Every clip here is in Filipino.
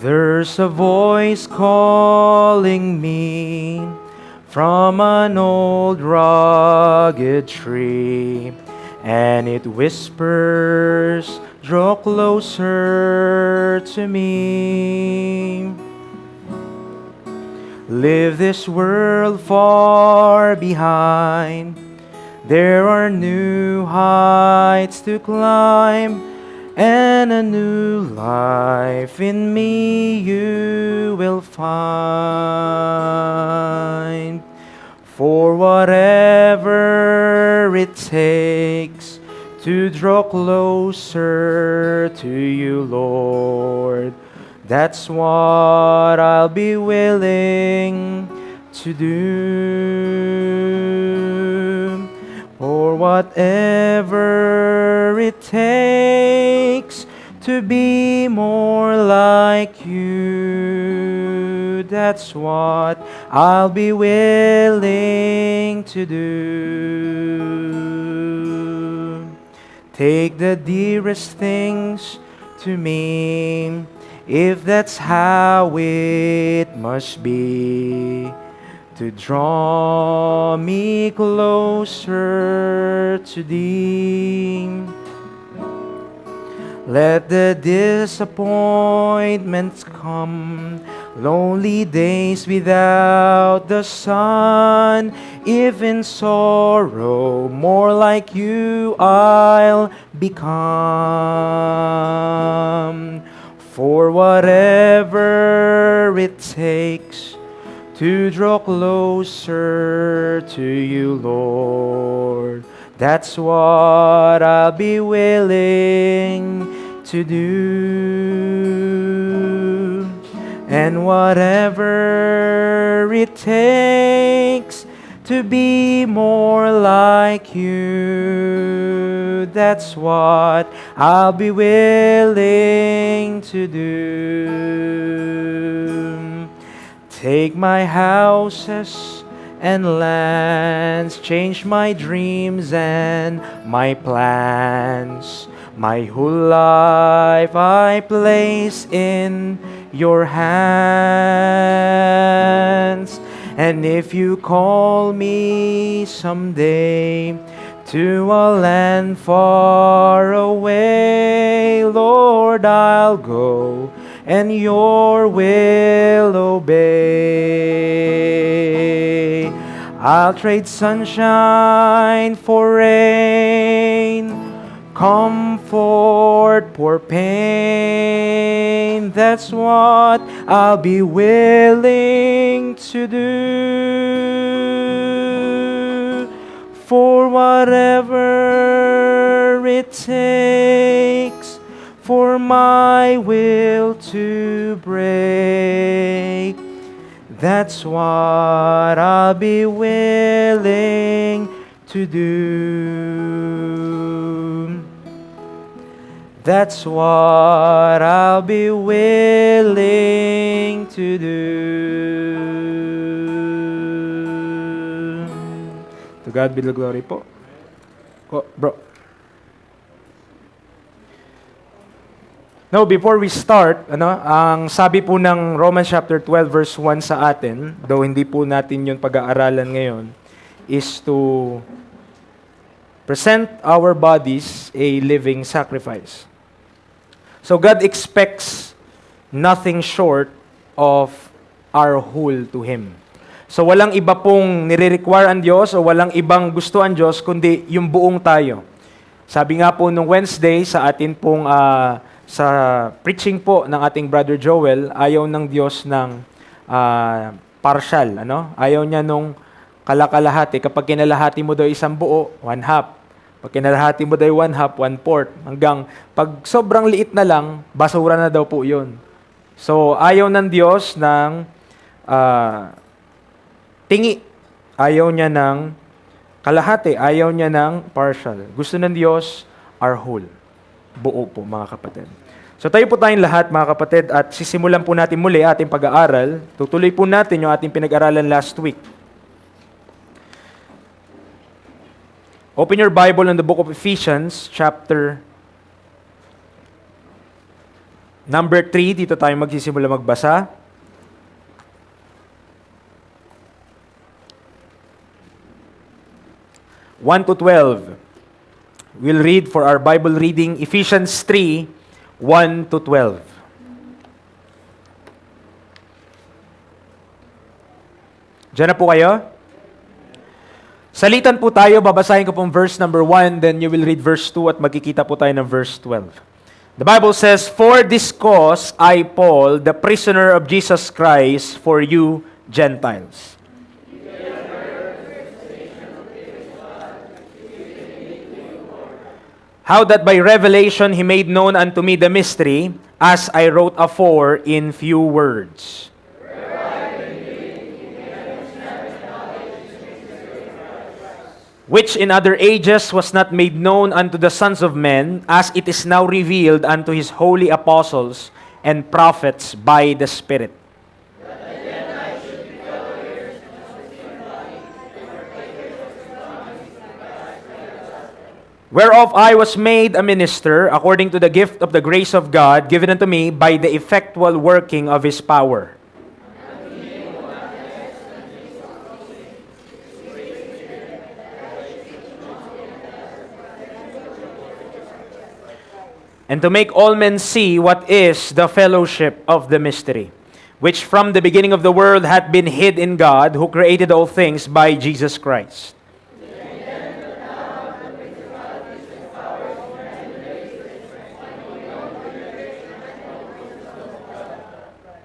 There's a voice calling me from an old rugged tree, and it whispers, draw closer to me. Leave this world far behind. There are new heights to climb, and a new life in me you will find. For whatever it takes to draw closer to you, Lord, that's what I'll be willing to do. For whatever it takes to be more like you, that's what I'll be willing to do. Take the dearest things to me, if that's how it must be, to draw me closer to thee. Let the disappointments come, lonely days without the sun. If in sorrow more like you I'll become. For whatever it takes to draw closer to you, Lord, that's what I'll be willing to do. And whatever it takes to be more like you, that's what I'll be willing to do. Take my houses and lands, change my dreams and my plans. My whole life I place in your hands. And if you call me someday to a land far away, Lord, I'll go and your will obey. I'll trade sunshine for rain, comfort for pain. That's what I'll be willing to do. For whatever it takes for my will to break, that's what I'll be willing to do. That's what I'll be willing to do. To God be the glory po. Bro. Now, before we start, ang sabi po ng Romans chapter 12 verse 1 sa atin, though hindi po natin yun pag-aaralan ngayon, is to present our bodies a living sacrifice. So God expects nothing short of our whole to Him. So walang iba pong nire-require ang Diyos o walang ibang gusto ang Diyos, kundi yung buong tayo. Sabi nga po nung Wednesday sa atin pong sa preaching po ng ating Brother Joel, ayaw ng Diyos ng partial. Ayaw niya nung kalakalahati. Kapag kinalahati mo daw isang buo, 1/2. Pag kinalahati mo daw 1/2, 1/4. Hanggang pag sobrang liit na lang, basura na daw po yun. So, ayaw ng Diyos ng tingi. Ayaw niya ng kalahati. Ayaw niya ng partial. Gusto ng Diyos, our whole. Buo po, mga kapatid. So tayo po tayong lahat, mga kapatid, at sisimulan po natin muli ating pag-aaral. Tutuloy po natin yung ating pinag-aralan last week. Open your Bible in the book of Ephesians, chapter Number 3, dito tayo magsisimula magbasa. One to 12. We'll read for our Bible reading Ephesians 3, 1 to 12. Diyan na po kayo? Salitan po tayo, babasahin ko pong verse number 1, then you will read verse 2 at magkikita po tayo ng verse 12. The Bible says, "For this cause I, Paul, the prisoner of Jesus Christ, for you Gentiles." How that by revelation he made known unto me the mystery, as I wrote afore in few words. Which in other ages was not made known unto the sons of men, as it is now revealed unto his holy apostles and prophets by the Spirit. Whereof I was made a minister, according to the gift of the grace of God, given unto me by the effectual working of his power. And to make all men see what is the fellowship of the mystery, which from the beginning of the world hath been hid in God, who created all things by Jesus Christ.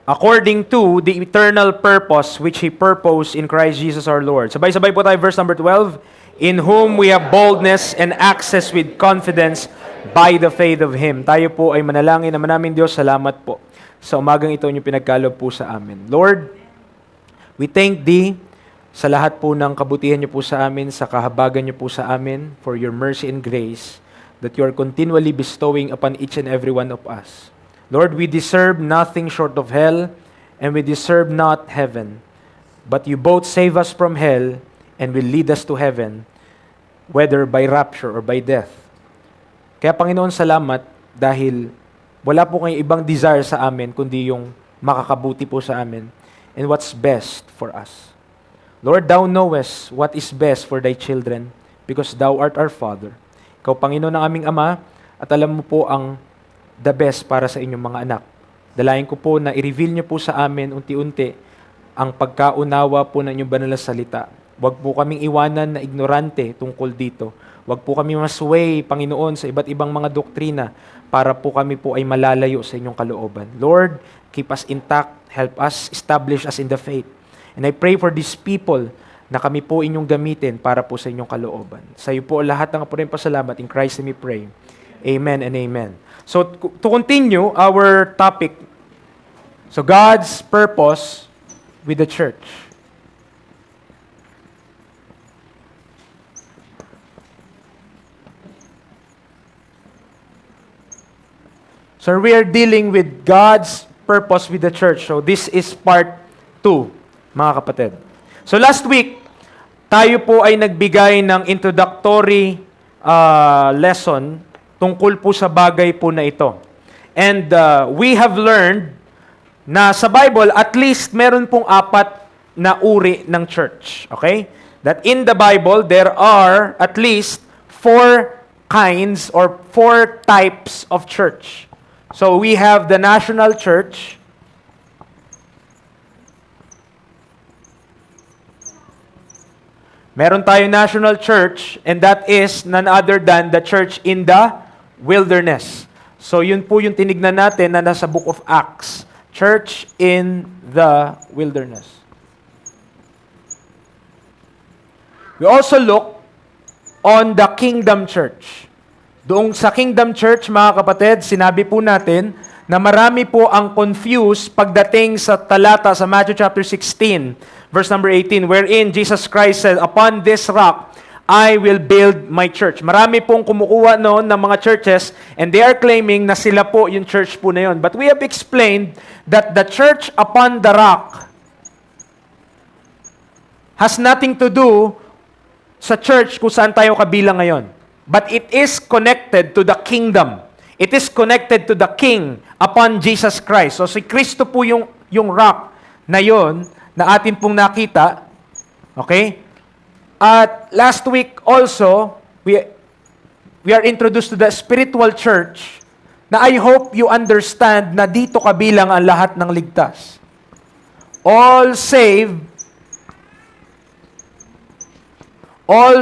According to the eternal purpose which He purposed in Christ Jesus our Lord. Sabay-sabay po tayo, verse number 12. In whom we have boldness and access with confidence by the faith of Him. Tayo po ay manalangin naman namin, Diyos, salamat po sa umagang ito niyo pinagkaloob po sa amin. Lord, we thank Thee sa lahat po ng kabutihan niyo po sa amin, sa kahabagan niyo po sa amin, for your mercy and grace that you are continually bestowing upon each and every one of us. Lord, we deserve nothing short of hell, and we deserve not heaven. But you both save us from hell and will lead us to heaven, whether by rapture or by death. Kaya Panginoon, salamat dahil wala po kayong ibang desire sa amin kundi yung makakabuti po sa amin and what's best for us. Lord, Thou knowest what is best for Thy children because Thou art our Father. Ikaw, Panginoon, ang aming Ama, at alam mo po ang the best para sa inyong mga anak. Dalayan ko po na i-reveal niyo po sa amin unti-unti ang pagkaunawa po ng inyong banal na salita. Huwag po kaming iwanan na ignorante tungkol dito. Huwag po kami masway, Panginoon, sa iba't ibang mga doktrina para po kami po ay malalayo sa inyong kalooban. Lord, keep us intact, help us, establish us in the faith. And I pray for these people na kami po inyong gamitin para po sa inyong kalooban. Sa iyo po lahat ng apurin pasalamat. In Christ we pray. Amen and amen. So, to continue our topic, so God's purpose with the church. So we are dealing with God's purpose with the church. So this is part 2, mga kapatid. So last week, tayo po ay nagbigay ng introductory lesson tungkol po sa bagay po na ito. And we have learned na sa Bible, at least meron pong 4 na uri ng church. Okay? That in the Bible, there are at least 4 kinds or 4 types of church. So we have the national church. Meron tayong national church, and that is none other than the church in the wilderness. So yun po yung tinignan natin na nasa Book of Acts. Church in the wilderness. We also look on the kingdom church. Doong sa kingdom church, mga kapatid, sinabi po natin na marami po ang confused pagdating sa talata sa Matthew chapter 16, verse number 18, wherein Jesus Christ said, "Upon this rock, I will build my church." Marami pong kumukuha noon ng mga churches and they are claiming na sila po yung church po na yun. But we have explained that the church upon the rock has nothing to do sa church kung saan tayo kabilang ngayon. But it is connected to the kingdom. It is connected to the King upon Jesus Christ. So si Kristo po yung rock na yon na atin pong nakita. Okay? At last week also, we are introduced to the spiritual church na I hope you understand na dito kabilang ang lahat ng ligtas. All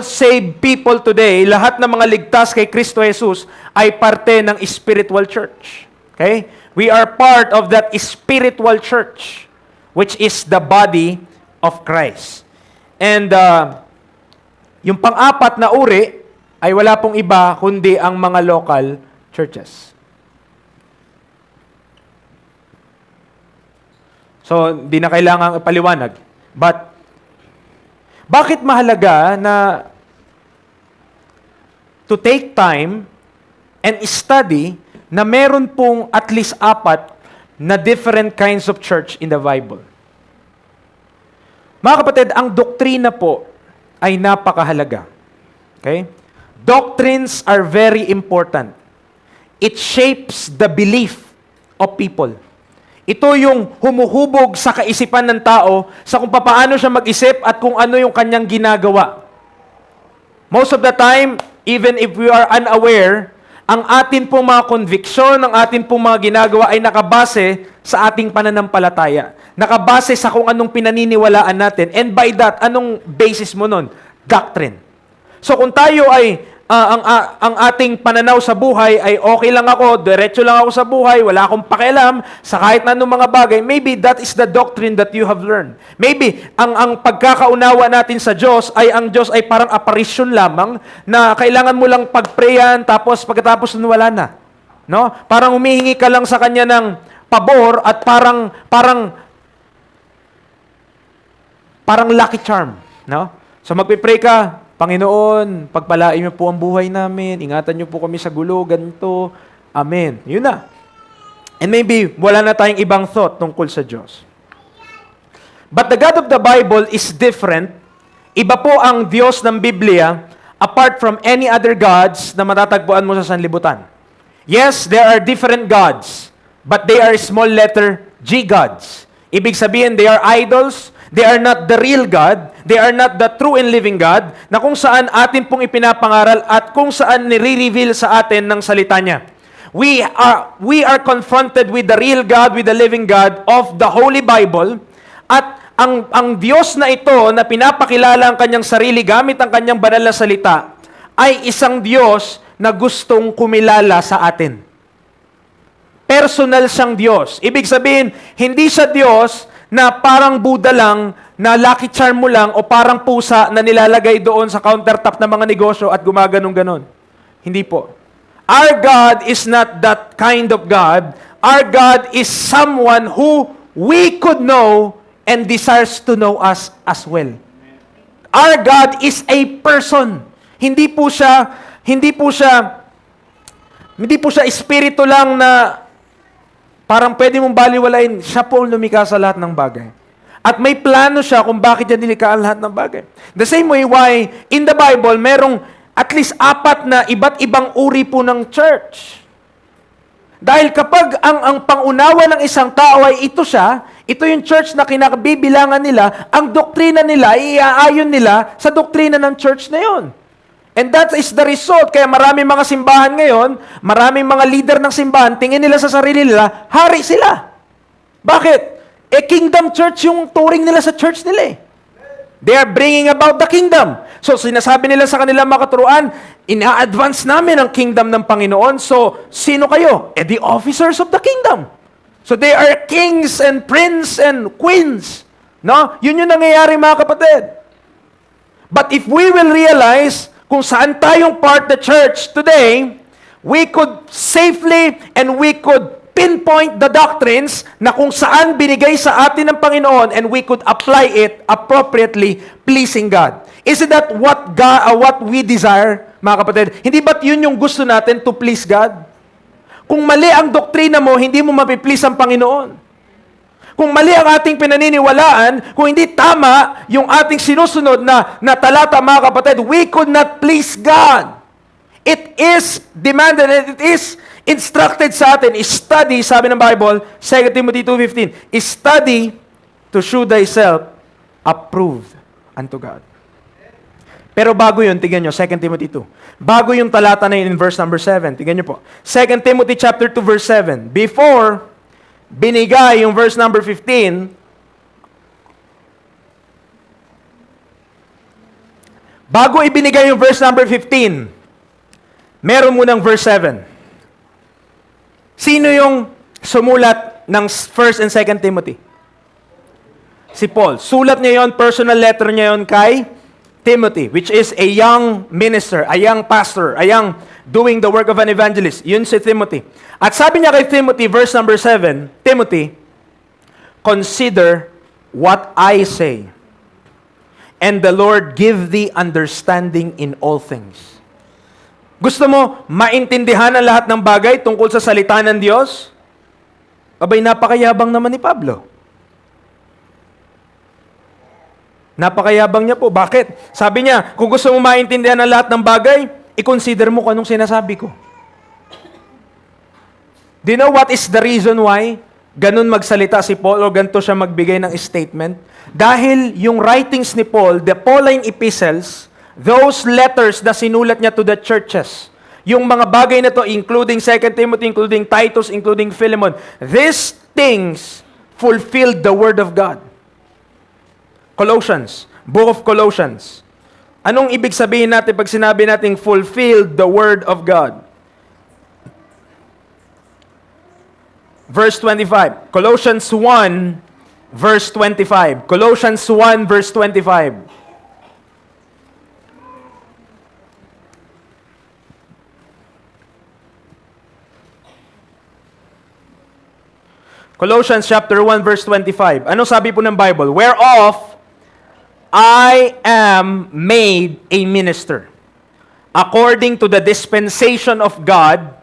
saved people today, lahat ng mga ligtas kay Kristo Jesus ay parte ng spiritual church. Okay? We are part of that spiritual church, which is the body of Christ. And yung pang-apat na uri ay wala pong iba kundi ang mga local churches. So, di na kailangang ipaliwanag. But, bakit mahalaga na to take time and study na meron pong at least 4 na different kinds of church in the Bible? Mga kapatid, ang doktrina po ay napakahalaga. Okay? Doctrines are very important. It shapes the belief of people. Ito yung humuhubog sa kaisipan ng tao sa kung paano siya mag-isip at kung ano yung kanyang ginagawa. Most of the time, even if we are unaware, ang atin pong mga conviction, ang atin pong mga ginagawa ay nakabase sa ating pananampalataya. Nakabase sa kung anong pinaniniwalaan natin. And by that, anong basis mo nun? Doctrine. So kung tayo ay, ang ating pananaw sa buhay ay okay lang ako, diretso lang ako sa buhay, wala akong pakialam sa kahit na anong mga bagay, maybe that is the doctrine that you have learned. Maybe ang pagkakaunawa natin sa Diyos ay ang Diyos ay parang apparition lamang na kailangan mo lang pagprayan tapos pagkatapos nun wala na. No? Parang humihingi ka lang sa Kanya ng pabor at parang lucky charm. No? So magpipray ka, Panginoon, pagpalain niyo po ang buhay namin, ingatan niyo po kami sa gulo, ganito. Amen. Yun na. And maybe wala na tayong ibang thought tungkol sa Diyos. But the God of the Bible is different. Iba po ang Diyos ng Biblia apart from any other gods na matatagpuan mo sa sanlibutan. Yes, there are different gods, but they are small letter G gods. Ibig sabihin, they are idols. They are not the real God. They are not the true and living God na kung saan atin pong ipinapangaral at kung saan nire-reveal sa atin ng salita niya. We are confronted with the real God, with the living God of the Holy Bible, at ang Diyos na ito na pinapakilala ang kanyang sarili gamit ang kanyang banal na salita ay isang Diyos na gustong kumilala sa atin. Personal siyang Diyos. Ibig sabihin, hindi siya Diyos na parang Buddha lang, na lucky charm mo lang, o parang pusa na nilalagay doon sa countertop ng mga negosyo at gumaganong-ganon. Hindi po. Our God is not that kind of God. Our God is someone who we could know and desires to know us as well. Our God is a person. Hindi po siya espiritu lang na parang pwede mong baliwalain, siya po lumikha sa lahat ng bagay. At may plano siya kung bakit niya nilikha ang lahat ng bagay. The same way why in the Bible, merong at least 4 na iba't ibang uri po ng church. Dahil kapag ang pangunawa ng isang tao ay ito siya, ito yung church na kinakabibilangan nila, ang doktrina nila, iaayon nila sa doktrina ng church na yon. And that is the result. Kaya maraming mga simbahan ngayon, maraming mga leader ng simbahan, tingin nila sa sarili nila, hari sila. Bakit? Kingdom church yung turing nila sa church nila eh. They are bringing about the kingdom. So, sinasabi nila sa kanilang mga katuruan, ina-advance namin ang kingdom ng Panginoon. So, sino kayo? The officers of the kingdom. So, they are kings and prince and queens. No? Yun yung nangyayari, mga kapatid. But if we will realize kung saan tayong part the church today, we could safely and we could pinpoint the doctrines na kung saan binigay sa atin ng Panginoon and we could apply it appropriately, pleasing God. Isn't that what we desire, mga kapatid? Hindi ba't yun yung gusto natin to please God? Kung mali ang doktrina mo, hindi mo mapiplease ang Panginoon. Kung mali ang ating pinaniniwalaan, kung hindi tama yung ating sinusunod na talata, mga kapatid, we could not please God. It is demanded, and instructed sa atin, study, sabi ng Bible, 2 Timothy 2:15, study to show thyself approved unto God. Pero bago yun, tignan nyo, 2 Timothy 2. Bago yung talata na yun in verse number 7. Tignan nyo po. 2 Timothy chapter 2 verse 7. Before binigay yung verse number 15, bago ibinigay yung verse number 15, meron munang verse 7. Sino yung sumulat ng 1 and 2 Timothy? Si Paul. Sulat niya yon, personal letter niya yon kay Timothy, which is a young minister, a young pastor, a young doing the work of an evangelist. Yun si Timothy. At sabi niya kay Timothy, verse number 7, Timothy, consider what I say, and the Lord give thee understanding in all things. Gusto mo maintindihan ang lahat ng bagay tungkol sa salita ng Diyos? Abay, napakayabang naman ni Pablo. Napakayabang niya po. Bakit? Sabi niya, kung gusto mo maintindihan ang lahat ng bagay, i-consider mo kung anong sinasabi ko. Do you know what is the reason why ganun magsalita si Paul o ganito siya magbigay ng statement? Dahil yung writings ni Paul, the Pauline epistles, those letters na sinulat niya to the churches, yung mga bagay na to, including 2 Timothy, including Titus, including Philemon, these things fulfilled the Word of God. Colossians, Book of Colossians. Anong ibig sabihin natin pag sinabi nating fulfilled the Word of God? Verse 25. Colossians 1, verse 25. Colossians 1, verse 25. Colossians chapter 1, verse 25. Ano sabi po ng Bible? Whereof I am made a minister, according to the dispensation of God,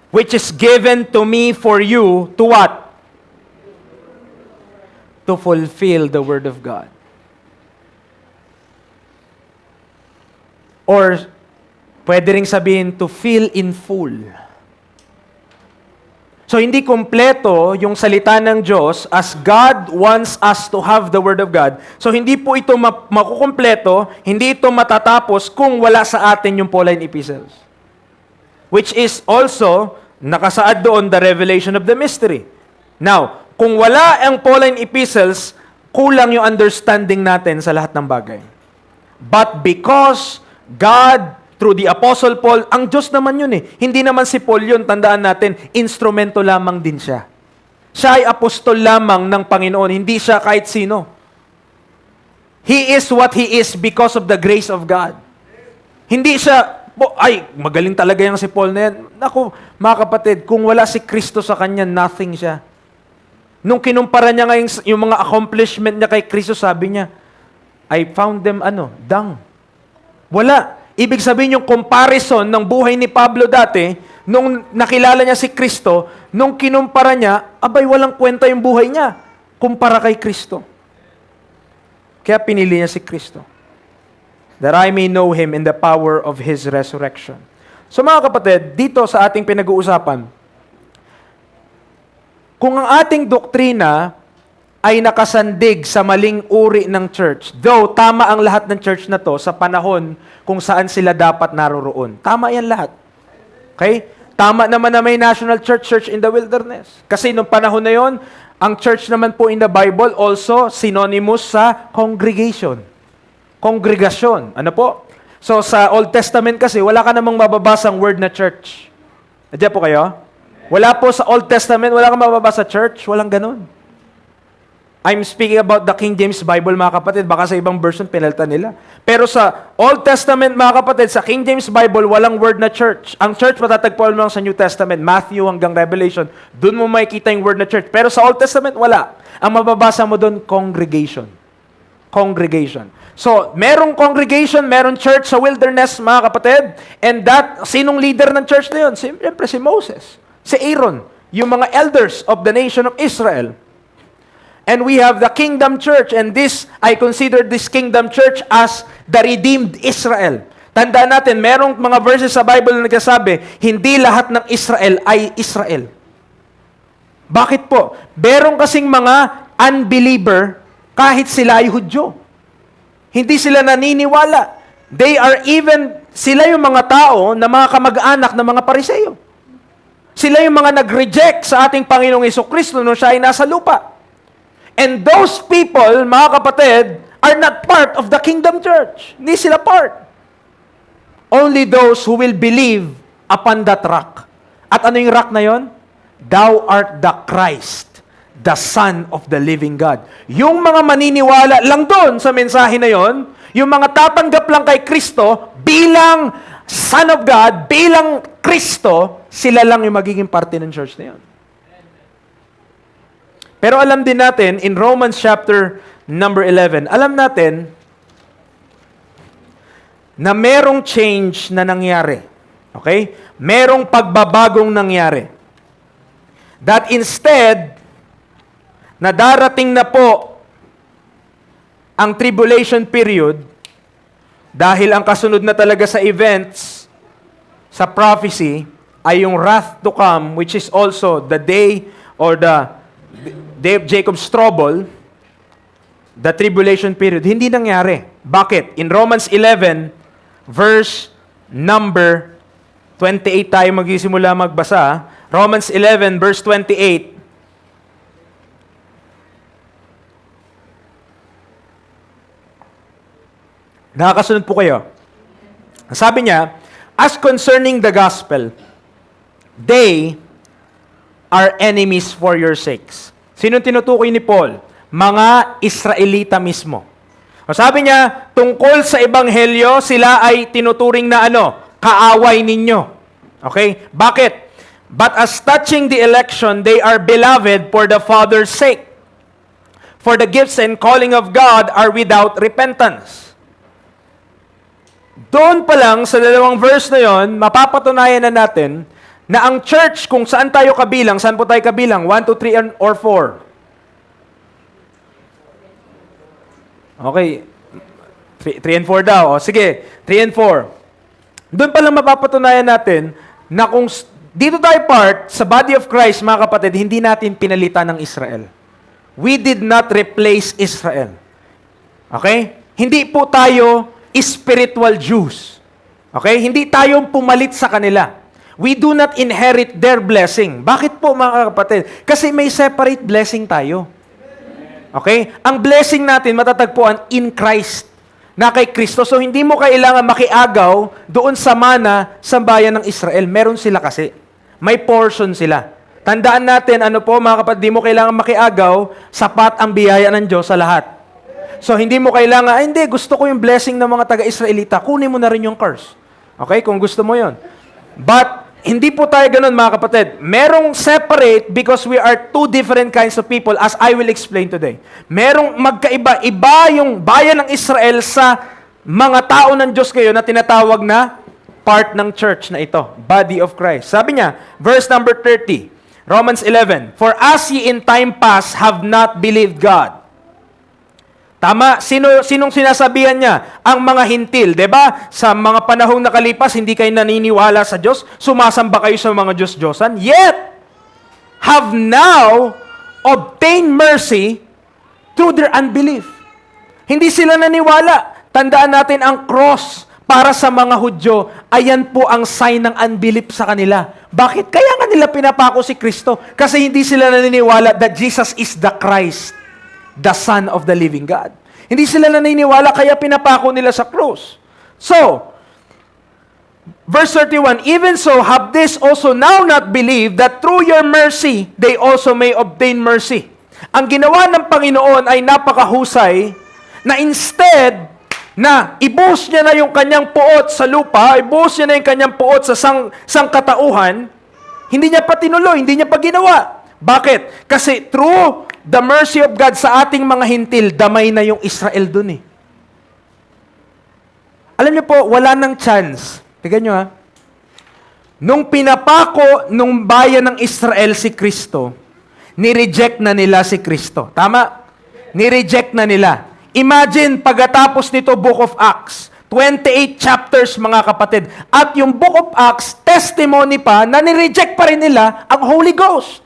which is given to me for you, to what? To fulfill the Word of God. Or, pwede ring sabihin, to fill in full. So, hindi kompleto yung salita ng Diyos as God wants us to have the Word of God. So, hindi po ito makukumpleto, hindi ito matatapos kung wala sa atin yung Pauline epistles. Which is also, nakasaad doon, the revelation of the mystery. Now, kung wala ang Pauline epistles, kulang yung understanding natin sa lahat ng bagay. But because God through the Apostle Paul, ang Diyos naman yun eh. Hindi naman si Paul yun, tandaan natin, instrumento lamang din siya. Siya ay apostol lamang ng Panginoon, hindi siya kahit sino. He is what he is because of the grace of God. Hindi siya, ay, magaling talaga yan si Paul na yan. Naku, mga kapatid, kung wala si Kristo sa kanya, nothing siya. Nung kinumpara niya ngayon yung mga accomplishment niya kay Kristo, sabi niya, I found them, dung. Wala. Ibig sabihin yung comparison ng buhay ni Pablo dati, nung nakilala niya si Kristo, nung kinumpara niya, abay walang kwenta yung buhay niya, kumpara kay Kristo. Kaya pinili niya si Kristo. That I may know Him in the power of His resurrection. So mga kapatid, dito sa ating pinag-uusapan, kung ang ating doktrina ay nakasandig sa maling uri ng church. Though, tama ang lahat ng church na to sa panahon kung saan sila dapat naroroon. Tama yan lahat. Okay? Tama naman na may national church, church in the wilderness. Kasi nung panahon na yon, ang church naman po in the Bible also synonymous sa congregation. Kongregasyon. Ano po? So sa Old Testament kasi, wala ka namang mababasang word na church. Nandiyan po kayo? Wala po sa Old Testament, wala kang mababasa church. Walang ganun. I'm speaking about the King James Bible, mga kapatid. Baka sa ibang version, pinalitan nila. Pero sa Old Testament, mga kapatid, sa King James Bible, walang word na church. Ang church, matatagpuan mo lang sa New Testament, Matthew hanggang Revelation. Doon mo makikita yung word na church. Pero sa Old Testament, wala. Ang mababasa mo doon, congregation. Congregation. So, merong congregation, merong church sa wilderness, mga kapatid. And that, sinong leader ng church na yun? Siyempre, si Moses. Si Aaron. Yung mga elders of the nation of Israel. And we have the kingdom church, and this, I consider this kingdom church as the redeemed Israel. Tandaan natin, merong mga verses sa Bible na nagsasabi, hindi lahat ng Israel ay Israel. Bakit po? Merong kasing mga unbeliever kahit sila ay Hudyo. Hindi sila naniniwala. Sila yung mga tao na mga kamag-anak ng mga Pariseo. Sila yung mga nag-reject sa ating Panginoong Hesukristo nung siya ay nasa lupa. And those people, mga kapatid, are not part of the Kingdom Church. Hindi sila part. Only those who will believe upon that rock. At ano yung rock na yon? Thou art the Christ, the Son of the living God. Yung mga maniniwala lang doon sa mensahe na yon, yung mga tatanggap lang kay Kristo bilang Son of God, bilang Kristo, sila lang yung magiging parte ng church na yon. Pero alam din natin, in Romans chapter number 11, alam natin na merong change na nangyari. Okay? Merong pagbabagong nangyari. That instead, na darating na po ang tribulation period, dahil ang kasunod na talaga sa events, sa prophecy, ay yung wrath to come, which is also the day or the day of Jacob's trouble, the tribulation period, hindi nangyari. Bakit? In Romans 11, verse number 28 tayo magsisimula magbasa. Romans 11, verse 28. Nakakasunod po kayo. Sabi niya, as concerning the gospel, they are enemies for your sakes. Sino tinutukoy ni Paul? Mga Israelita mismo. O sabi niya, tungkol sa ebanghelyo, sila ay tinuturing na kaaway ninyo. Okay? Bakit? But as touching the election, they are beloved for the Father's sake. For the gifts and calling of God are without repentance. Doon pa lang, sa dalawang verse na yon, mapapatunayan na natin na ang church, kung saan tayo kabilang, saan po tayo kabilang? 1, 2, 3, or 4? Okay. 3 and 4 daw. O, sige, 3 and 4. Doon pa lang mapapatunayan natin na kung dito tayo part sa body of Christ, mga kapatid, hindi natin pinalitan ng Israel. We did not replace Israel. Okay? Hindi po tayo spiritual Jews. Okay? Hindi tayo pumalit sa kanila. We do not inherit their blessing. Bakit po, mga kapatid? Kasi may separate blessing tayo. Okay? Ang blessing natin matatagpuan in Christ, na kay Kristo. So, hindi mo kailangan makiagaw doon sa mana sa bayan ng Israel. Meron sila kasi. May portion sila. Tandaan natin, mga kapatid, di mo kailangan makiagaw, sapat ang biyaya ng Diyos sa lahat. So, hindi mo kailangan, hindi, gusto ko yung blessing ng mga taga-Israelita. Kunin mo na rin yung curse. Okay? Kung gusto mo yon. But, hindi po tayo ganun, mga kapatid. Merong separate because we are two different kinds of people, as I will explain today. Merong magkaiba. Iba yung bayan ng Israel sa mga tao ng Diyos kayo na tinatawag na part ng church na ito, body of Christ. Sabi niya, verse number 30, Romans 11, for as ye in time past have not believed God. Tama, sinong sinasabihan niya? Ang mga hintil, 'di ba? Sa mga panahong nakalipas, hindi kayo naniniwala sa Diyos, sumasamba kayo sa mga Diyos-Diyosan, yet have now obtained mercy through their unbelief. Hindi sila naniwala. Tandaan natin ang cross para sa mga Hudyo, ayan po ang sign ng unbelief sa kanila. Bakit? Kaya nga nila pinapako si Kristo. Kasi hindi sila naniniwala that Jesus is the Christ, the Son of the living God. Hindi sila naniniwala, kaya pinapako nila sa cross. So, verse 31, even so have this also now not believed that through your mercy, they also may obtain mercy. Ang ginawa ng Panginoon ay napakahusay na instead na ibuhos niya na yung kanyang puot sa lupa, ibuhos niya na yung kanyang puot sa sangkatauhan, hindi niya pa tinuloy, hindi niya pa ginawa. Bakit? Kasi through the mercy of God sa ating mga hintil, damay na yung Israel dun eh. Alam niyo po, wala nang chance. Tignan niyo ha. Nung pinapako nung bayan ng Israel si Kristo, ni-reject na nila si Kristo. Tama? Ni-reject na nila. Imagine, pagkatapos nito, Book of Acts, 28 chapters, mga kapatid. At yung Book of Acts, testimony pa na nireject pa rin nila ang Holy Ghost.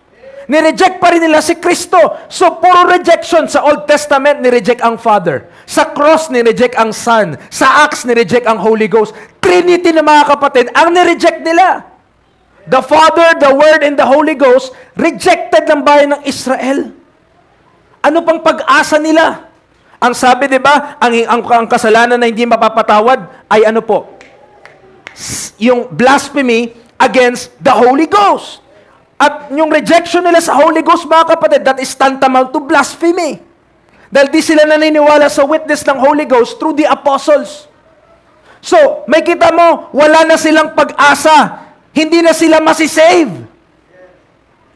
Nireject pa rin nila si Kristo. So, puro rejection. Sa Old Testament, nireject ang Father. Sa cross, nireject ang Son. Sa Acts, nireject ang Holy Ghost. Trinity na mga kapatid, ang nireject nila. The Father, the Word, and the Holy Ghost, rejected ng bayan ng Israel. Ano pang pag-asa nila? Ang sabi, di ba, ang kasalanan na hindi mapapatawad ay ano po? Yung blasphemy against the Holy Ghost. At yung rejection nila sa Holy Ghost, mga kapatid, that is tantamount to blasphemy. Dahil di sila naniniwala sa witness ng Holy Ghost through the apostles. So, may kita mo, wala na silang pag-asa. Hindi na sila masisave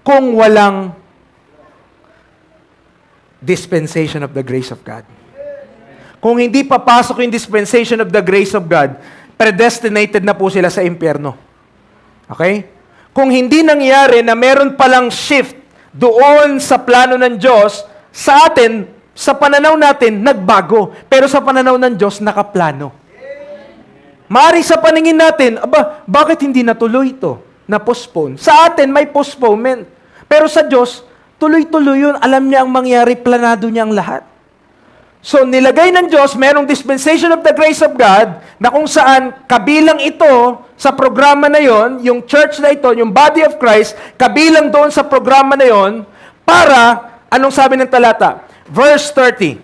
kung walang dispensation of the grace of God. Kung hindi papasok yung dispensation of the grace of God, predestinated na po sila sa impyerno. Okay? Kung hindi nangyari na meron palang shift doon sa plano ng Diyos, sa atin, sa pananaw natin, nagbago. Pero sa pananaw ng Diyos, nakaplano. Maari sa paningin natin, bakit hindi natuloy ito? Na-postpone. Sa atin, may postponement. Pero sa Diyos, tuloy-tuloy yun. Alam niya ang mangyari, planado niya ang lahat. So, nilagay ng Diyos, merong dispensation of the grace of God, na kung saan kabilang ito sa programa na yon, yung church na ito, yung body of Christ, kabilang doon sa programa na yon, para, anong sabi ng talata? Verse 30,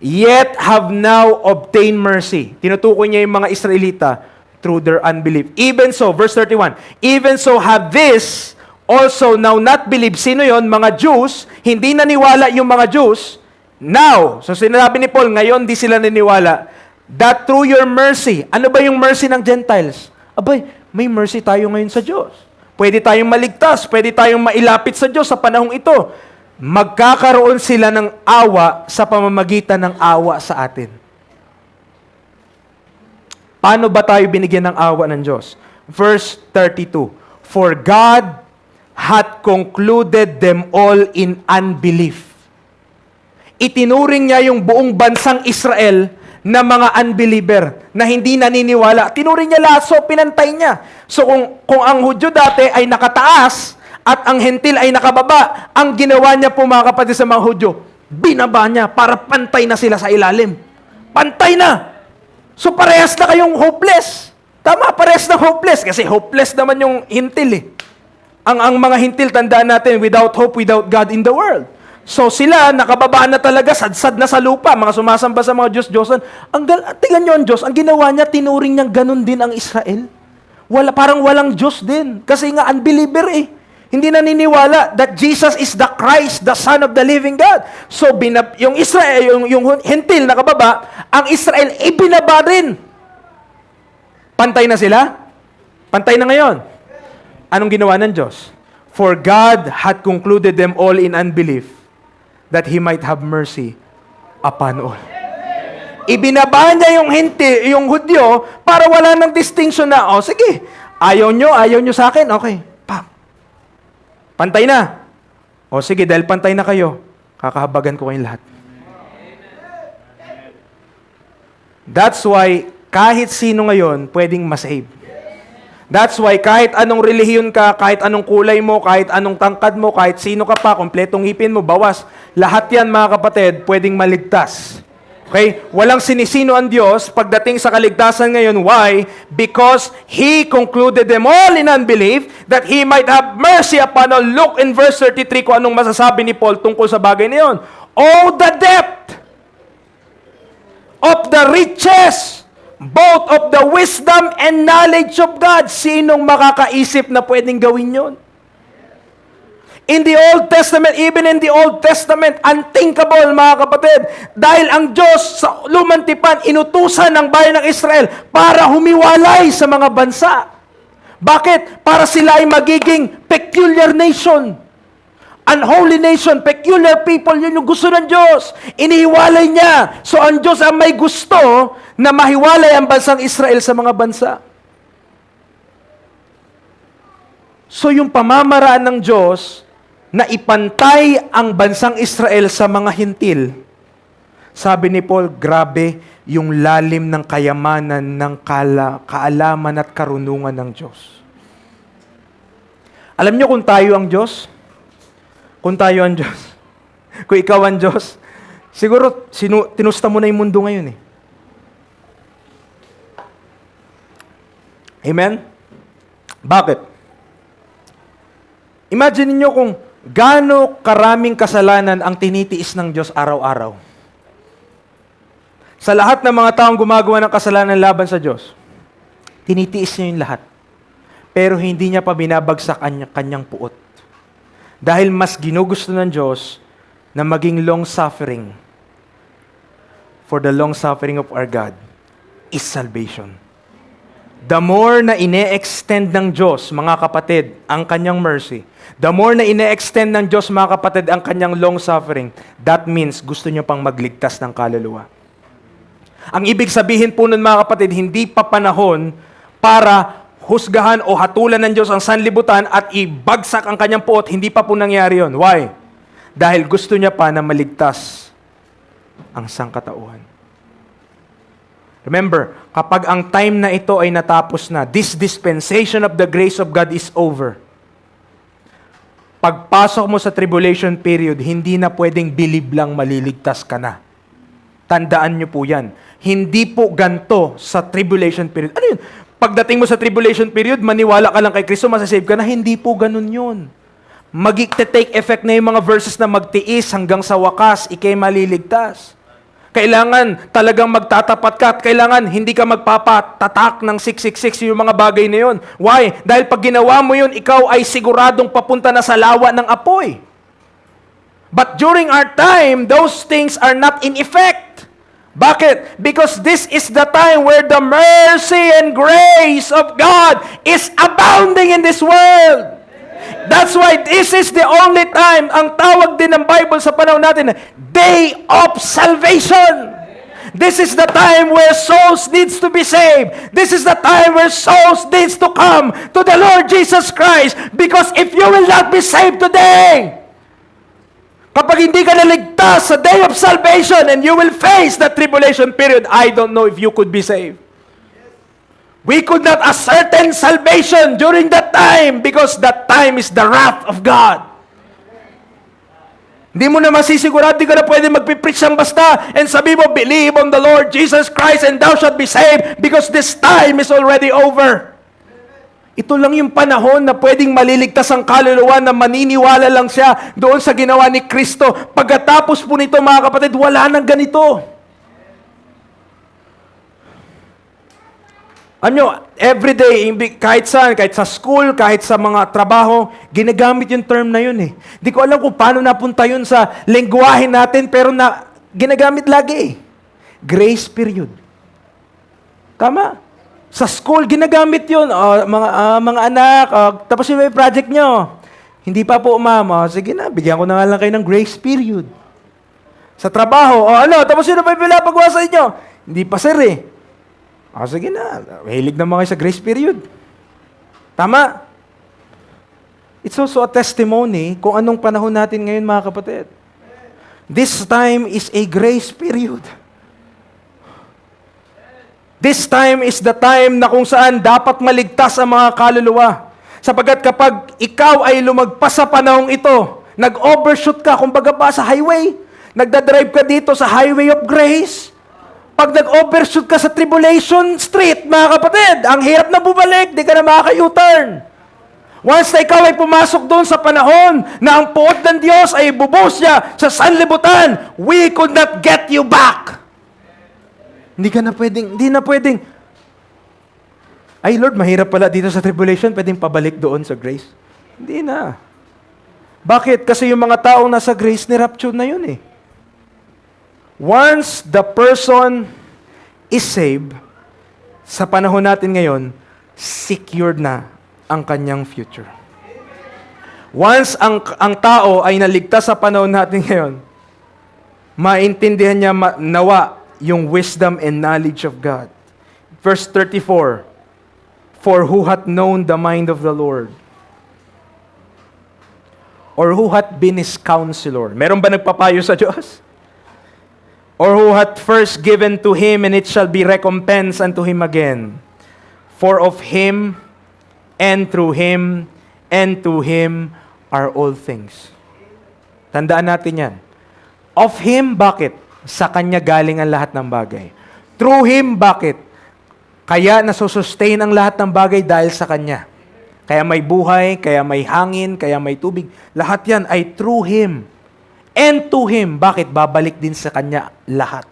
yet have now obtained mercy. Tinutukoy niya yung mga Israelita through their unbelief. Even so, verse 31, even so have this also now not believed. Sino yon? Mga Jews. Hindi naniwala yung mga Jews. Now, so sinabi ni Paul, ngayon di sila niniwala, that through your mercy, ano ba yung mercy ng Gentiles? Abay, may mercy tayo ngayon sa Diyos. Pwede tayong maligtas, pwede tayong mailapit sa Diyos sa panahong ito. Magkakaroon sila ng awa sa pamamagitan ng awa sa atin. Paano ba tayo binigyan ng awa ng Diyos? Verse 32, for God hath concluded them all in unbelief. Itinuring niya yung buong bansang Israel na mga unbeliever, na hindi naniniwala. Tinuring niya lahat, so pinantay niya. So kung ang Hudyo dati ay nakataas, at ang Hentil ay nakababa, ang ginawa niya po mga kapatid sa mga Hudyo, binaba niya para pantay na sila sa ilalim. Pantay na! So parehas na kayong hopeless. Tama, parehas na hopeless. Kasi hopeless naman yung Hentil eh. Ang mga Hentil, tandaan natin, without hope, without God in the world. So sila, nakababa na talaga, sadsad na sa lupa, mga sumasamba sa mga Diyos-Diyosan. Tingnan nyo ang Diyos, ang ginawa niya, tinuring niyang ganun din ang Israel. Parang walang Diyos din. Kasi nga, unbeliever eh. Hindi naniniwala that Jesus is the Christ, the Son of the living God. So, yung Israel, yung Hentil nakababa, ang Israel, ibinaba rin. Pantay na sila? Pantay na ngayon. Anong ginawa ng Diyos? For God had concluded them all in unbelief, that He might have mercy upon all. Ibinaba niya yung Hudyo para wala ng distinction na, sige, ayaw nyo sa akin, okay, pantay na. Sige, dahil pantay na kayo, kakahabagan ko kayong lahat. That's why, kahit sino ngayon, pwedeng masave. That's why kahit anong relihiyon ka, kahit anong kulay mo, kahit anong tangkad mo, kahit sino ka pa, kompletong ngipin mo, bawas, lahat yan mga kapatid, pwedeng maligtas. Okay? Walang sinisino ang Diyos pagdating sa kaligtasan ngayon. Why? Because He concluded them all in unbelief that He might have mercy upon all. Look in verse 33 kung anong masasabi ni Paul tungkol sa bagay na yun. Oh, the depth of the riches, both of the wisdom and knowledge of God. Sinong makakaisip na pwedeng gawin yun? In the Old Testament, even in the Old Testament, unthinkable mga kapatid. Dahil ang Diyos sa lumang tipan, inutusan ng bayan ng Israel para humiwalay sa mga bansa. Bakit? Para sila ay magiging peculiar nation. Unholy nation, peculiar people, yun yung gusto ng Diyos. Inihiwalay niya. So ang Diyos ang may gusto na mahiwalay ang bansang Israel sa mga bansa. So yung pamamaraan ng Diyos na ipantay ang bansang Israel sa mga hintil, sabi ni Paul, grabe, yung lalim ng kayamanan ng kaalaman at karunungan ng Diyos. Alam niyo kung tayo ang Diyos? Kung tayo ang Diyos? Kung ikaw ang Diyos? Siguro, tinusta mo na yung mundo ngayon eh. Amen? Bakit? Imagine niyo kung gaano karaming kasalanan ang tinitiis ng Diyos araw-araw. Sa lahat ng mga taong gumagawa ng kasalanan laban sa Diyos, tinitiis niya yung lahat. Pero hindi niya pa binabagsak ang kanyang puot. Dahil mas ginugusto ng Diyos na maging long-suffering. For the long-suffering of our God is salvation. The more na ine-extend ng Diyos, mga kapatid, ang kanyang mercy, the more na ine-extend ng Diyos, mga kapatid, ang kanyang long-suffering, that means gusto niya pang magligtas ng kaluluwa. Ang ibig sabihin po nun, mga kapatid, hindi pa panahon para husgahan o hatulan ng Diyos ang sanlibutan at ibagsak ang kanyang puot. Hindi pa po nangyari yun. Why? Dahil gusto niya pa na maligtas ang sangkatauhan. Remember, kapag ang time na ito ay natapos na, this dispensation of the grace of God is over. Pagpasok mo sa tribulation period, hindi na pwedeng bilib lang maliligtas ka na. Tandaan niyo po yan. Hindi po ganto sa tribulation period. Ano yun? Pagdating mo sa tribulation period, maniwala ka lang kay Kristo, masasave ka na. Hindi po ganun yun. Mag-take effect na yung mga verses na magtiis hanggang sa wakas, ikay maliligtas. Kailangan talagang magtatapat ka at kailangan hindi ka magpapatatak ng 666 yung mga bagay na yun. Why? Dahil pag ginawa mo yun, ikaw ay siguradong papunta na sa lawa ng apoy. But during our time, those things are not in effect. Bakit? Because this is the time where the mercy and grace of God is abounding in this world. That's why this is the only time, ang tawag din ng Bible sa panahon natin, day of salvation. This is the time where souls needs to be saved. This is the time where souls needs to come to the Lord Jesus Christ. Because if you will not be saved today, kapag hindi ka naligtas sa day of salvation and you will face the tribulation period, I don't know if you could be saved. We could not ascertain salvation during that time because that time is the wrath of God. Hindi mo na masisigurado, di ka na pwede magpipreach ng basta and sabi mo, believe on the Lord Jesus Christ and thou shalt be saved because this time is already over. Ito lang yung panahon na pwedeng maliligtas ang kaluluwa na maniniwala lang siya doon sa ginawa ni Kristo. Pagkatapos po nito, mga kapatid, wala nang ganito. Everyday, kahit saan, kahit sa school, kahit sa mga trabaho, ginagamit yung term na yun eh. Hindi ko alam kung paano napunta yun sa lengguwahe natin, pero ginagamit lagi eh. Grace period. Tama? Sa school, ginagamit yun. Mga anak, tapos yung project nyo. Hindi pa po, ma'am. Sige na, bigyan ko na nga lang kayo ng grace period. Sa trabaho, tapos yun na pa yung pinapagawa sa inyo. Hindi pa, sir eh. Sige na, mahilig naman kayo sa grace period. Tama? It's also a testimony kung anong panahon natin ngayon, mga kapatid. This time is a grace period. This time is the time na kung saan dapat maligtas ang mga kaluluwa. Sapagkat kapag ikaw ay lumagpas sa panahong ito, nag-overshoot ka, kumbaga ba sa highway, nagdadrive ka dito sa highway of grace, pag nag-overshoot ka sa tribulation street, mga kapatid, ang hirap na bumalik, di ka na makaka-U-turn. Once na ikaw ay pumasok doon sa panahon na ang puot ng Diyos ay bubos niya sa sanlibutan, we could not get you back. Hindi na pwedeng, ay Lord, mahirap pala dito sa tribulation, pwedeng pabalik doon sa grace. Hindi na. Bakit? Kasi yung mga taong nasa grace, ni-rapture na yun eh. Once the person is saved, sa panahon natin ngayon, secured na ang kanyang future. Once ang tao ay naligtas sa panahon natin ngayon, maintindihan niya nawa yung wisdom and knowledge of God. Verse 34, for who hath known the mind of the Lord? Or who hath been His counselor? Meron ba nagpapayo sa Diyos? or who hath first given to him, and it shall be recompensed unto him again. For of him, and through him, and to him are all things. Tandaan natin yan. Of him, bakit? Sa kanya galing ang lahat ng bagay. Through him, bakit? Kaya nasusustain ang lahat ng bagay dahil sa kanya. Kaya may buhay, kaya may hangin, kaya may tubig. Lahat yan ay through him. And to him, bakit? Babalik din sa kanya lahat.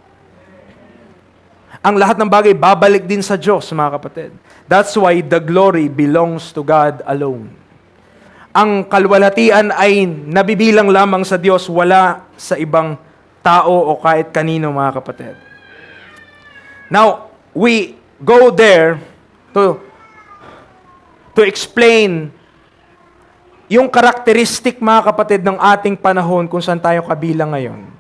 Ang lahat ng bagay, babalik din sa Diyos, mga kapatid. That's why the glory belongs to God alone. Ang kalwalhatian ay nabibilang lamang sa Diyos, wala sa ibang tao o kahit kanino, mga kapatid. Now, we go there to explain yung karakteristik, mga kapatid, ng ating panahon kung saan tayo kabilang ngayon.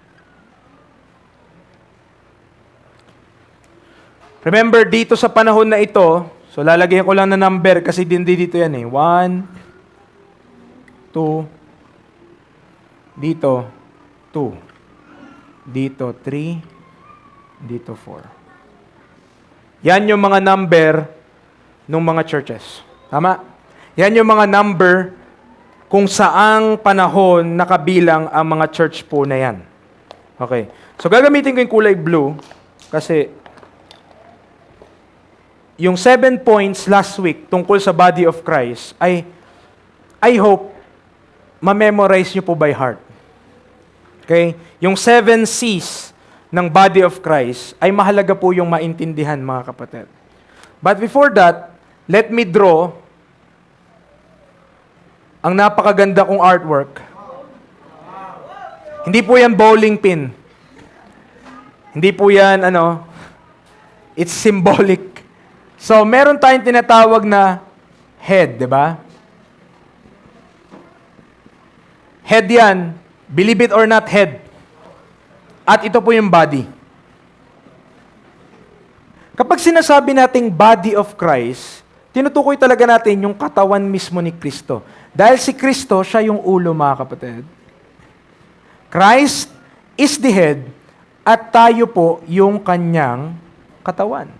Remember, dito sa panahon na ito, so lalagyan ko lang na number kasi hindi dito yan eh. 1, 2, dito, 2, dito, 3, dito, 4. Yan yung mga number ng mga churches. Tama? Yan yung mga number kung saang panahon nakabilang ang mga church po na yan. Okay. So, gagamitin ko yung kulay blue kasi yung 7 points last week tungkol sa body of Christ ay I hope ma-memorize nyo po by heart. Okay? Yung 7 C's ng body of Christ ay mahalaga po yung maintindihan, mga kapatid. But before that, let me draw ang napakaganda kong artwork. Hindi po yan bowling pin. Hindi po yan, it's symbolic. So, meron tayong tinatawag na head, di ba? Head yan. Believe it or not, head. At ito po yung body. Kapag sinasabi nating body of Christ, tinutukoy talaga natin yung katawan mismo ni Kristo. Dahil si Kristo, siya yung ulo, mga kapatid. Christ is the head at tayo po yung kanyang katawan.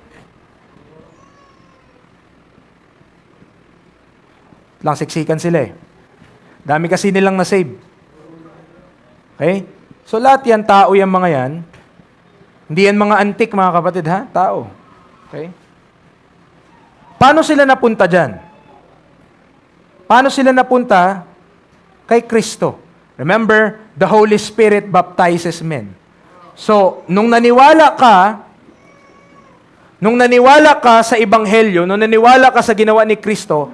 Lang siksikan sila eh. Dami kasi nilang na-save. Okay? So lahat yan, tao yung mga yan. Hindi yan mga antik, mga kapatid, ha? Tao. Okay? Paano sila napunta dyan? Paano sila napunta kay Kristo? Remember, the Holy Spirit baptizes men. So, nung naniwala ka sa Ebanghelyo, nung naniwala ka sa ginawa ni Kristo,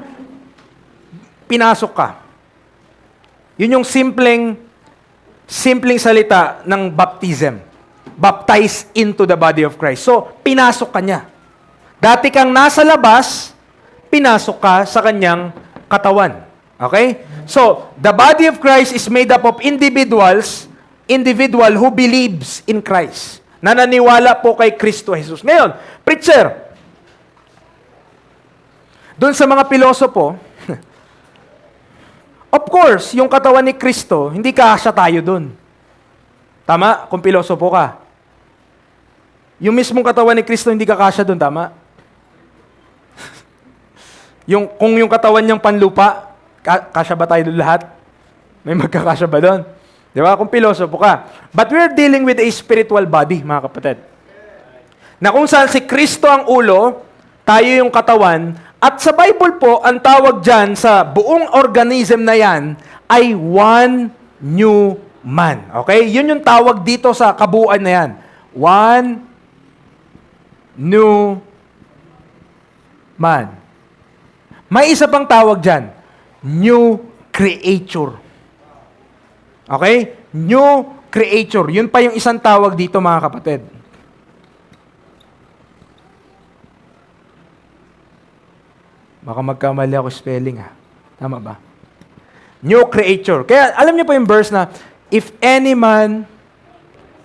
pinasok ka. Yun yung simpleng salita ng baptism. Baptize into the body of Christ. So, pinasok ka niya. Dati kang nasa labas, pinasok ka sa kanyang katawan. Okay? So, the body of Christ is made up of individual who believes in Christ. Na naniwala po kay Kristo Jesus. Ngayon, preacher, doon sa mga pilosopo, of course, yung katawan ni Kristo, hindi kasya tayo doon. Tama? Kung pilosopo ka. Yung mismong katawan ni Kristo, hindi ka kasya doon. Tama? Kung yung katawan niyang panlupa, kasya ba tayo doon lahat? May magkakasya ba doon? Di ba? Kung pilosopo ka. But we're dealing with a spiritual body, mga kapatid. Na kung saan si Kristo ang ulo, tayo yung katawan, at sa Bible po, ang tawag dyan sa buong organism na yan ay one new man. Okay? Yun yung tawag dito sa kabuuan na yan. One new man. May isa pang tawag dyan. New creature. Okay? New creature. Yun pa yung isang tawag dito, mga kapatid. Baka magkamali ako spelling, ha? Tama ba? New creature. Kaya alam niyo po yung verse na, if any man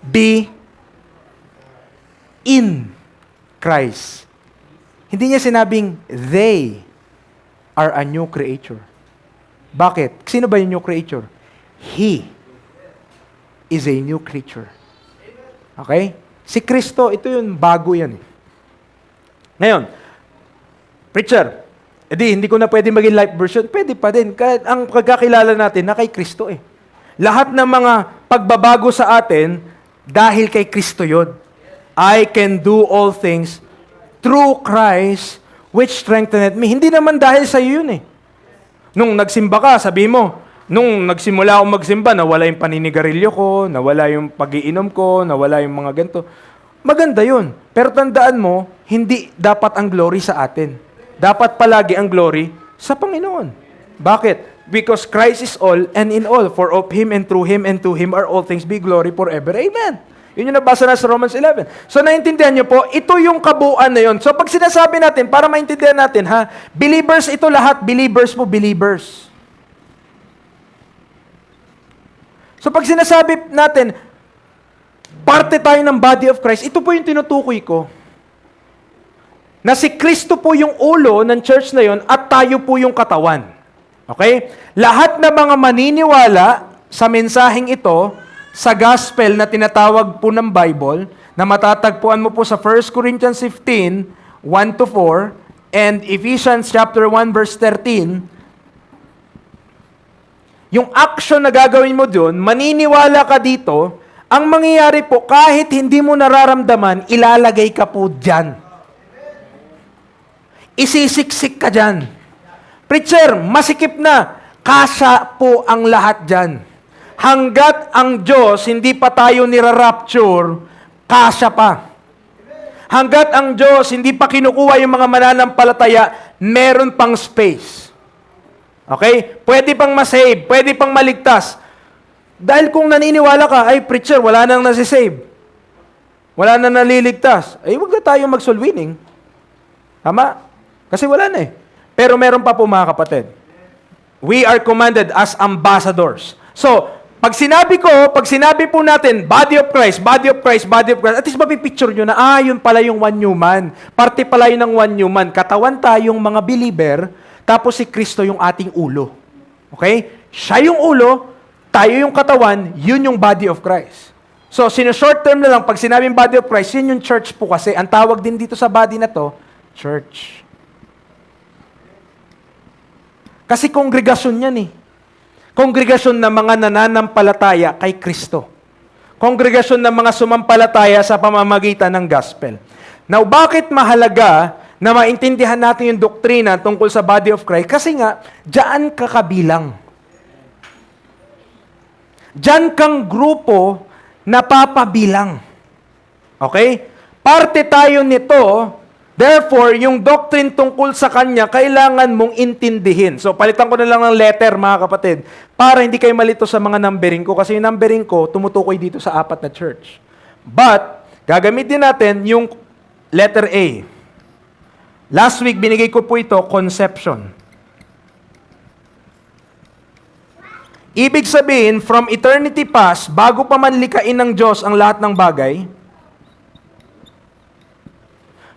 be in Christ. Hindi niya sinabing they are a new creature. Bakit? Sino ba yung new creature? He is a new creature. Okay? Si Kristo, ito yung bago yan. Ngayon, preacher, hindi ko na pwede maging life version. Pwede pa din. Ang pagkakilala natin na kay Kristo eh. Lahat ng mga pagbabago sa atin, dahil kay Kristo yun. I can do all things through Christ which strengtheneth me. Hindi naman dahil sa iyo yun eh. Nung nagsimba ka, sabi mo, nung nagsimula akong magsimba, nawala yung paninigarilyo ko, nawala yung pag-iinom ko, nawala yung mga ganito. Maganda yun. Pero tandaan mo, hindi dapat ang glory sa atin. Dapat palagi ang glory sa Panginoon. Bakit? Because Christ is all and in all. For of Him and through Him and to Him are all things be glory forever. Amen. Yun yung nabasa na sa Romans 11. So, naintindihan nyo po, ito yung kabuuan na yun. So, pag sinasabi natin, para maintindihan natin, believers ito lahat, believers mo, believers. So, pag sinasabi natin, parte tayo ng body of Christ, ito po yung tinutukoy ko. Na si Kristo po yung ulo ng church na yun at tayo po yung katawan. Okay? Lahat na mga maniniwala sa mensaheng ito, sa gospel na tinatawag po ng Bible, na matatagpuan mo po sa 1 Corinthians 15, 1-4, and Ephesians chapter 1, verse 13, yung action na gagawin mo dun, maniniwala ka dito, ang mangyayari po, kahit hindi mo nararamdaman, ilalagay ka po dyan. Isisiksik ka dyan. Preacher, masikip na. Kasya po ang lahat dyan. Hanggat ang Diyos, hindi pa tayo nirarapture, kasya pa. Hanggat ang Diyos, hindi pa kinukuha yung mga mananampalataya, meron pang space. Okay? Pwede pang masave, pwede pang maligtas. Dahil kung naniniwala ka, ay preacher, wala nang nasisave. Wala nang naliligtas. Ay, huwag na tayo mag-soul winning. Tama? Kasi wala na eh. Pero meron pa po mga kapatid. We are commanded as ambassadors. So, pag sinabi po natin, body of Christ, body of Christ, body of Christ, at least mapipicture nyo na, yun pala yung one new man. Parte pala yun ng one new man. Katawan tayong mga believer, tapos si Kristo yung ating ulo. Okay? Siya yung ulo, tayo yung katawan, yun yung body of Christ. So, short term na lang, pag sinabing body of Christ, yun yung church po kasi. Ang tawag din dito sa body na to, church. Kasi kongregasyon yan eh. Kongregasyon ng mga nananampalataya kay Kristo. Kongregasyon ng mga sumampalataya sa pamamagitan ng gospel. Now, bakit mahalaga na maintindihan natin yung doktrina tungkol sa body of Christ? Kasi nga, diyan ka kabilang. Diyan kang grupo na papabilang. Okay? Parte tayo nito. Therefore, yung doctrine tungkol sa Kanya, kailangan mong intindihin. So, palitan ko na lang ng letter, mga kapatid, para hindi kayo malito sa mga numbering ko. Kasi yung numbering ko, tumutukoy dito sa 4 na church. But, gagamitin natin yung letter A. Last week, binigay ko po ito, conception. Ibig sabihin, from eternity past, bago pa man likain ng Diyos ang lahat ng bagay,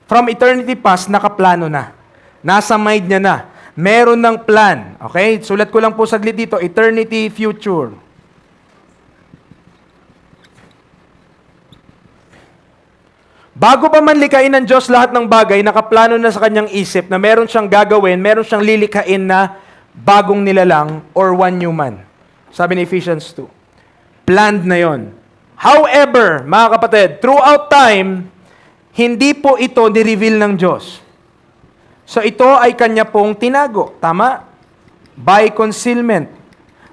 from eternity past, nakaplano na. Nasa mind niya na. Meron ng plan. Okay? Sulat ko lang po saglit dito, eternity future. Bago pa man likain ng Diyos lahat ng bagay, nakaplano na sa kanyang isip na meron siyang gagawin, meron siyang lilikain na bagong nilalang or one new man. Sabi ni Ephesians 2. Planned na yon. However, mga kapatid, throughout time, hindi po ito ni-reveal ng Diyos. So ito ay kanya pong tinago. Tama? By concealment.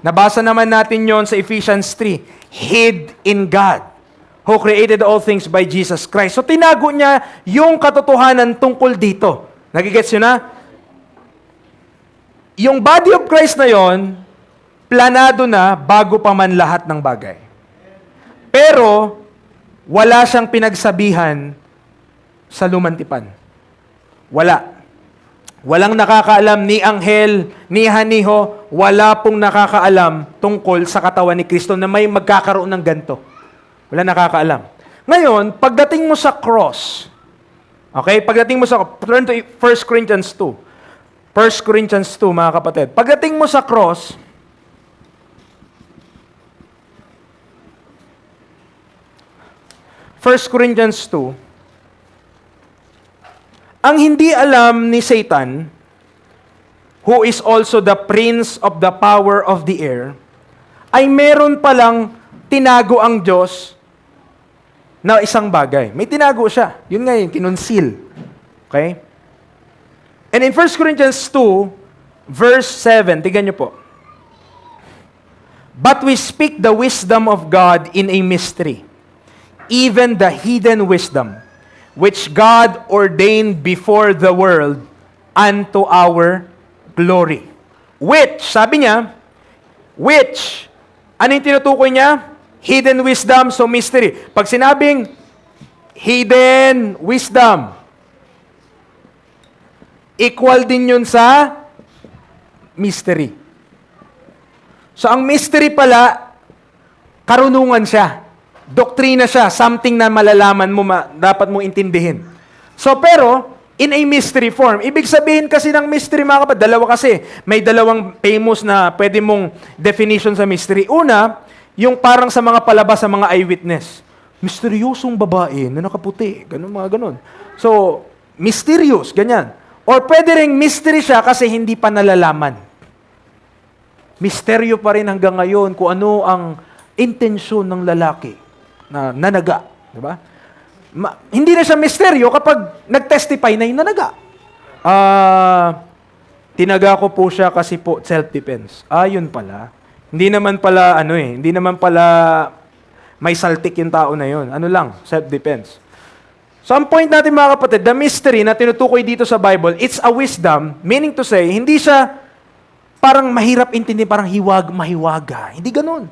Nabasa naman natin yon sa Ephesians 3. Hid in God, who created all things by Jesus Christ. So tinago niya yung katotohanan tungkol dito. Nagigets yun na? Yung body of Christ na yon, planado na bago pa man lahat ng bagay. Pero, wala siyang pinagsabihan sa lumantipan. Wala. Walang nakakaalam ni anghel, ni haniho, wala pong nakakaalam tungkol sa katawan ni Kristo na may magkakaroon ng ganito. Wala nakakaalam. Ngayon, pagdating mo sa cross, okay, pagdating mo sa, turn to 1 Corinthians 2. 1 Corinthians 2, mga kapatid. Pagdating mo sa cross, 1 Corinthians 2, ang hindi alam ni Satan, who is also the prince of the power of the air, ay meron palang tinago ang Diyos na isang bagay. May tinago siya. Yun nga yun, kinonceal. Okay? And in 1 Corinthians 2, verse 7, tignan niyo po. But we speak the wisdom of God in a mystery, even the hidden wisdom, which God ordained before the world unto our glory. Which, sabi niya, which, ano yung tinutukoy niya? Hidden wisdom, so mystery. Pag sinabing hidden wisdom, equal din yun sa mystery. So ang mystery pala, karunungan siya. Doktrina siya, something na malalaman mo, dapat mo intindihin. So pero, in a mystery form. Ibig sabihin kasi ng mystery, mga kapatid, dalawa kasi. May dalawang famous na pwede mong definition sa mystery. Una, yung parang sa mga palabas, sa mga eyewitness. Misteryosong babae na nakaputi. Ganun, mga ganun. So, mysterious, ganyan. Or pwede ring mystery siya kasi hindi pa nalalaman. Misteryo pa rin hanggang ngayon kung ano ang intensyon ng lalaki na nanaga. Diba? Hindi na siya misteryo kapag nag-testify na yung nanaga. Tinaga ko po siya kasi po self-defense. Yun pala. Hindi naman pala, hindi naman pala may saltik yung tao na yun. Ano lang, self-defense. So, ang point natin, mga kapatid, the mystery na tinutukoy dito sa Bible, it's a wisdom, meaning to say, hindi siya parang mahirap intindi, parang mahiwaga. Hindi ganun.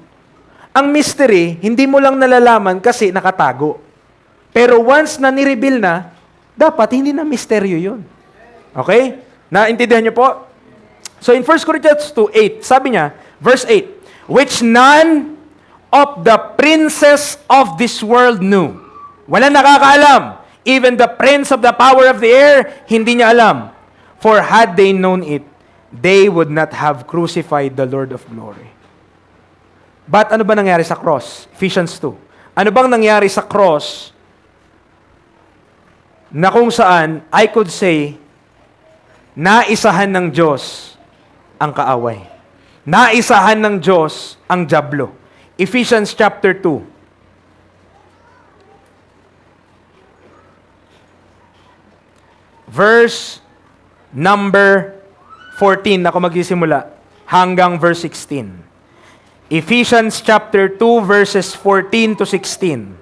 Ang mystery, hindi mo lang nalalaman kasi nakatago. Pero once na nireveal na, dapat hindi na misteryo yun. Okay? Naintindihan niyo po? So, in 1 Corinthians 2:8, sabi niya, verse 8, which none of the princes of this world knew. Wala nakakaalam. Even the prince of the power of the air, hindi niya alam. For had they known it, they would not have crucified the Lord of glory. But ano ba nangyari sa cross? Ephesians 2. Ano bang nangyari sa cross na kung saan, I could say, naisahan ng Diyos ang kaaway. Naisahan ng Diyos ang dyablo. Ephesians chapter 2. Verse number 14, ako magsisimula, hanggang verse 16. Ephesians chapter 2, verses 14 to 16.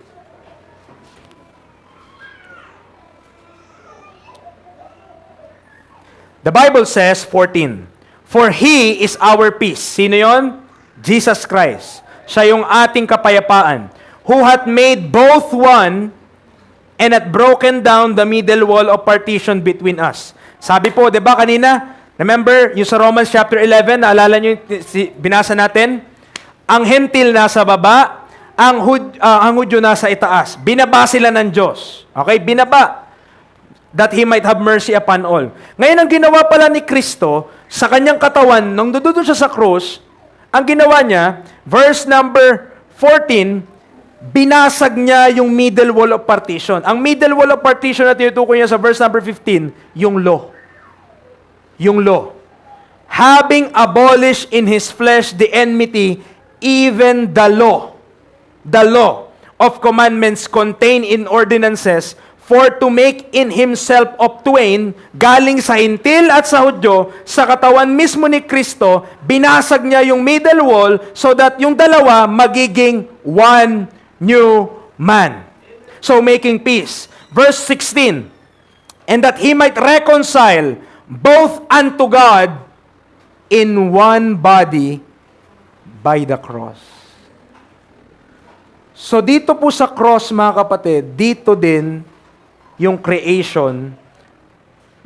The Bible says, 14, for He is our peace. Sino yon? Jesus Christ. Siya yung ating kapayapaan, who hath made both one and hath broken down the middle wall of partition between us. Sabi po, di ba kanina, remember, yung sa Romans chapter 11, naalala nyo yung binasa natin? Ang hentil nasa baba, ang Hudyo nasa itaas. Binaba sila ng Diyos. Okay? Binaba. That He might have mercy upon all. Ngayon, ang ginawa pala ni Kristo sa kanyang katawan, nung dududun siya sa krus, ang ginawa niya, verse number 14, binasag niya yung middle wall of partition. Ang middle wall of partition na tinutukoy niya sa verse number 15, yung law. Yung law. Having abolished in His flesh the enmity, even the law of commandments contained in ordinances, for to make in Himself of twain, galing sa hintil at sa Hudyo, sa katawan mismo ni Kristo, binasag niya yung middle wall so that yung dalawa magiging one new man. So, making peace. Verse 16, and that He might reconcile both unto God in one body by the cross. So, dito po sa cross, mga kapatid, dito din yung creation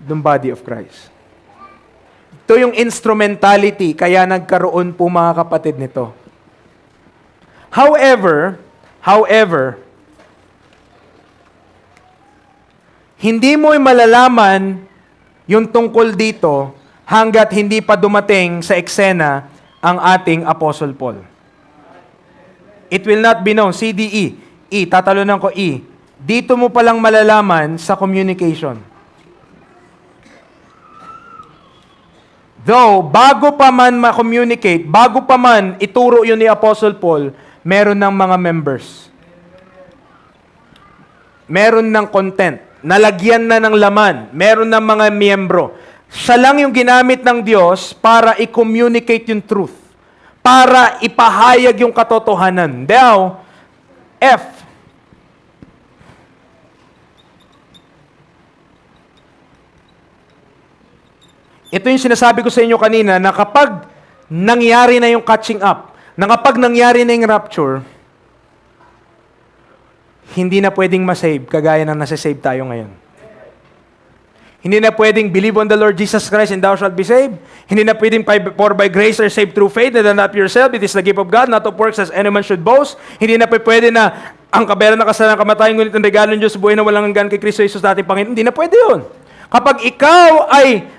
ng body of Christ. Ito yung instrumentality, kaya nagkaroon po, mga kapatid, nito. However, hindi mo malalaman yung tungkol dito hanggat hindi pa dumating sa eksena ang ating Apostle Paul. It will not be known. C-D-E. E, tatalunan ko E. Dito mo palang malalaman sa communication. Though, bago pa man ma-communicate, bago pa man ituro yun ni Apostle Paul, meron ng mga members. Meron ng content. Nalagyan na ng laman. Meron ng mga miyembro. Siya lang yung ginamit ng Diyos para i-communicate yung truth. Para ipahayag yung katotohanan. Now, F. Ito yung sinasabi ko sa inyo kanina na kapag nangyari na yung catching up, na kapag nangyari na yung rapture, hindi na pwedeng masave kagaya ng nasa-save tayo ngayon. Hindi na pwedeng believe on the Lord Jesus Christ and thou shalt be saved. Hindi na pwedeng for by grace are saved through faith, and not of yourself, it is the gift of God, not of works as any man should boast. Hindi na pwede na ang kabayaran ng kasalanan kamatayan, ngunit ang regalo ng Diyos buhay na walang hanggan kay Kristo Jesus nating Panginoon. Hindi na pwede yun. Kapag ikaw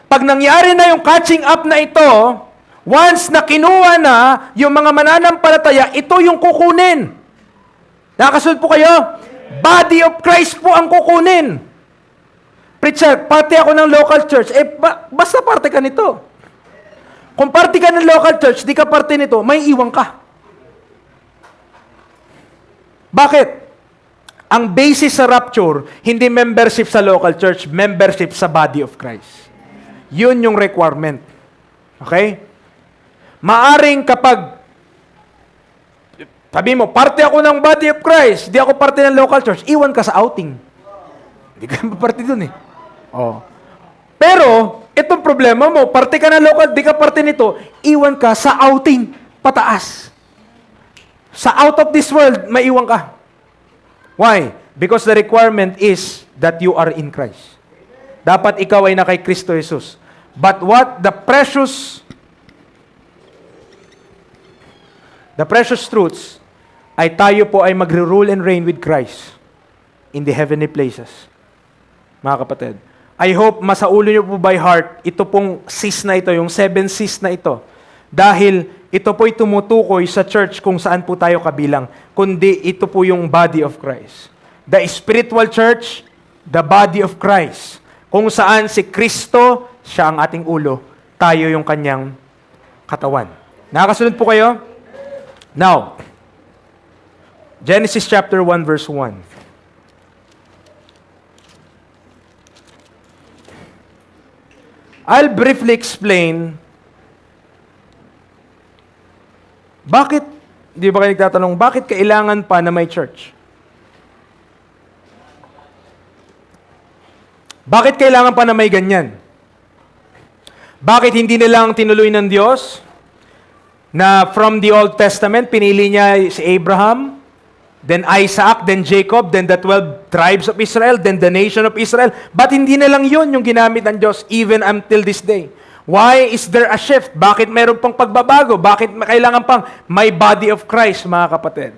pag nangyari na yung catching up na ito, once na kinuha na yung mga mananampalataya, ito yung kukunin. Nakasunod po kayo? Body of Christ po ang kukunin. Preacher, parte ako ng local church. Basta parte ka nito. Kung parte ka ng local church, di ka parte nito, may iwan ka. Bakit? Ang basis sa rapture, hindi membership sa local church, membership sa body of Christ. Yun yung requirement. Okay? Maaring kapag sabi mo, parte ako ng body of Christ, di ako parte ng local church, iwan ka sa outing. Hindi ka parte dun eh. Oh. Pero, itong problema mo, parte ka ng local, di ka parte nito, iwan ka sa outing, pataas. Sa out of this world, maiwan ka. Why? Because the requirement is that you are in Christ. Dapat ikaw ay na kay Kristo Jesus. But what the precious truths ay tayo po ay magre-rule and reign with Christ in the heavenly places. Mga kapatid, I hope masaulo niyo po by heart ito pong Cs na ito, yung 7 Cs na ito. Dahil ito po'y tumutukoy sa church kung saan po tayo kabilang, kundi ito po yung body of Christ. The spiritual church, the body of Christ. Kung saan si Kristo, siya ang ating ulo, tayo yung kanyang katawan. Nakakasunod po kayo? Now, Genesis chapter 1 verse 1. I'll briefly explain bakit, di ba kayo nagtatanong, bakit kailangan pa na may church? Bakit kailangan pa na may ganyan? Bakit hindi nilang tinuloy ng Diyos na from the Old Testament, pinili niya si Abraham, then Isaac, then Jacob, then the 12 tribes of Israel, then the nation of Israel. But hindi na lang yun yung ginamit ng Diyos even until this day. Why is there a shift? Bakit mayroon pang pagbabago? Bakit kailangan pang may body of Christ, mga kapatid?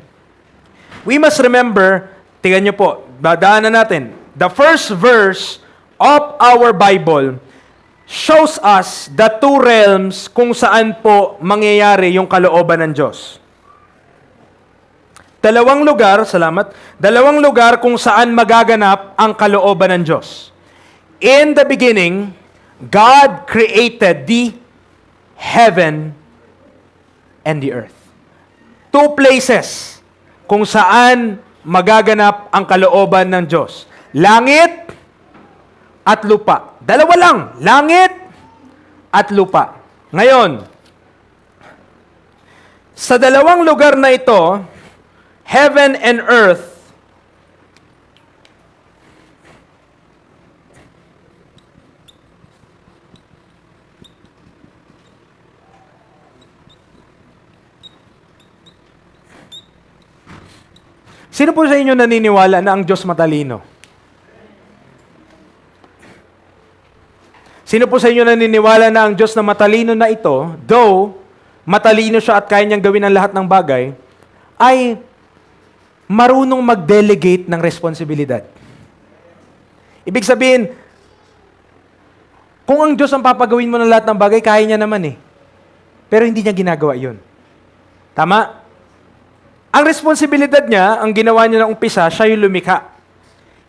We must remember, tingnan nyo po, dadaanan natin, the first verse of our Bible shows us the two realms kung saan po mangyayari yung kalooban ng Diyos. Dalawang lugar kung saan magaganap ang kalooban ng Diyos. In the beginning, God created the heaven and the earth. Two places kung saan magaganap ang kalooban ng Diyos. Langit at lupa. Dalawa lang, langit at lupa. Ngayon, sa dalawang lugar na ito, heaven and earth, sino po sa inyo naniniwala na ang Diyos matalino? Sino po sa inyo naniniwala na ang Diyos na matalino na ito, though matalino siya at kaya niyang gawin ang lahat ng bagay, ay marunong mag-delegate ng responsibilidad? Ibig sabihin, kung ang Diyos ang papagawin mo ng lahat ng bagay, kaya niya naman eh. Pero hindi niya ginagawa yun. Tama? Ang responsibilidad niya, ang ginawa niya ng umpisa, siya yung lumikha.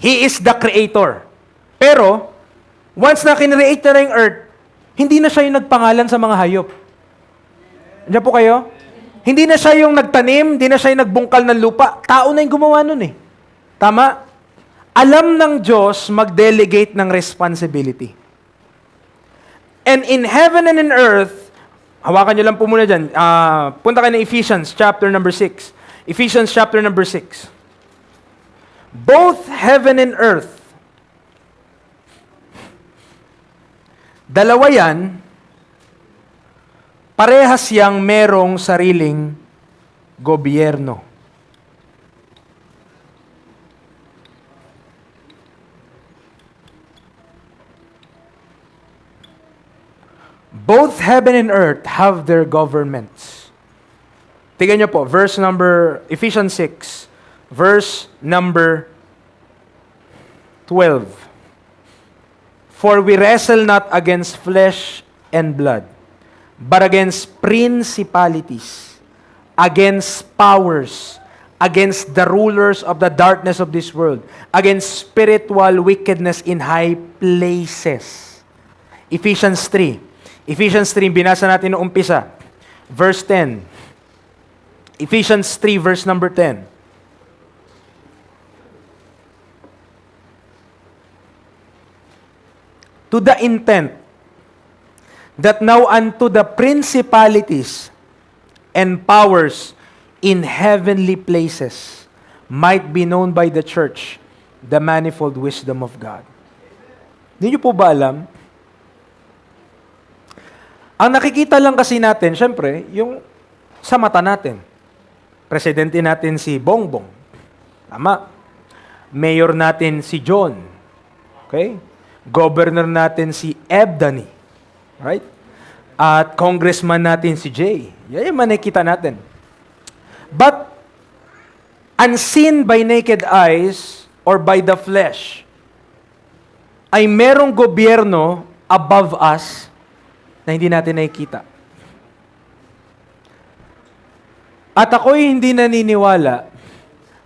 He is the creator. Pero, once na kinreate na yung earth, hindi na siya yung nagpangalan sa mga hayop. Andiyan po kayo? Hindi na siya yung nagtanim, hindi na siya yung nagbungkal ng lupa. Tao na yung gumawa nun eh. Tama? Alam ng Diyos mag-delegate ng responsibility. And in heaven and in earth, hawakan nyo lang po muna dyan. Punta kayo ng Ephesians chapter number 6. Ephesians chapter number 6. Both heaven and earth, dalawa yan, parehas yang merong sariling gobyerno. Both heaven and earth have their governments. Tingnan niyo po, Ephesians 6, verse number 12. For we wrestle not against flesh and blood, but against principalities, against powers, against the rulers of the darkness of this world, against spiritual wickedness in high places. Ephesians 3. Ephesians 3, binasa natin noong umpisa. Verse 10. Ephesians 3, verse number 10. To the intent that now unto the principalities and powers in heavenly places might be known by the church the manifold wisdom of God. Hindi niyo po ba alam? Ang nakikita lang kasi natin, syempre, yung sa mata natin. Presidente natin si Bongbong. Tama. Mayor natin si John. Okay? Governor natin si Ebdani. Right? At congressman natin si Jay. Yan yung makikita natin. But, unseen by naked eyes or by the flesh, ay merong gobyerno above us na hindi natin nakikita. At ako'y hindi naniniwala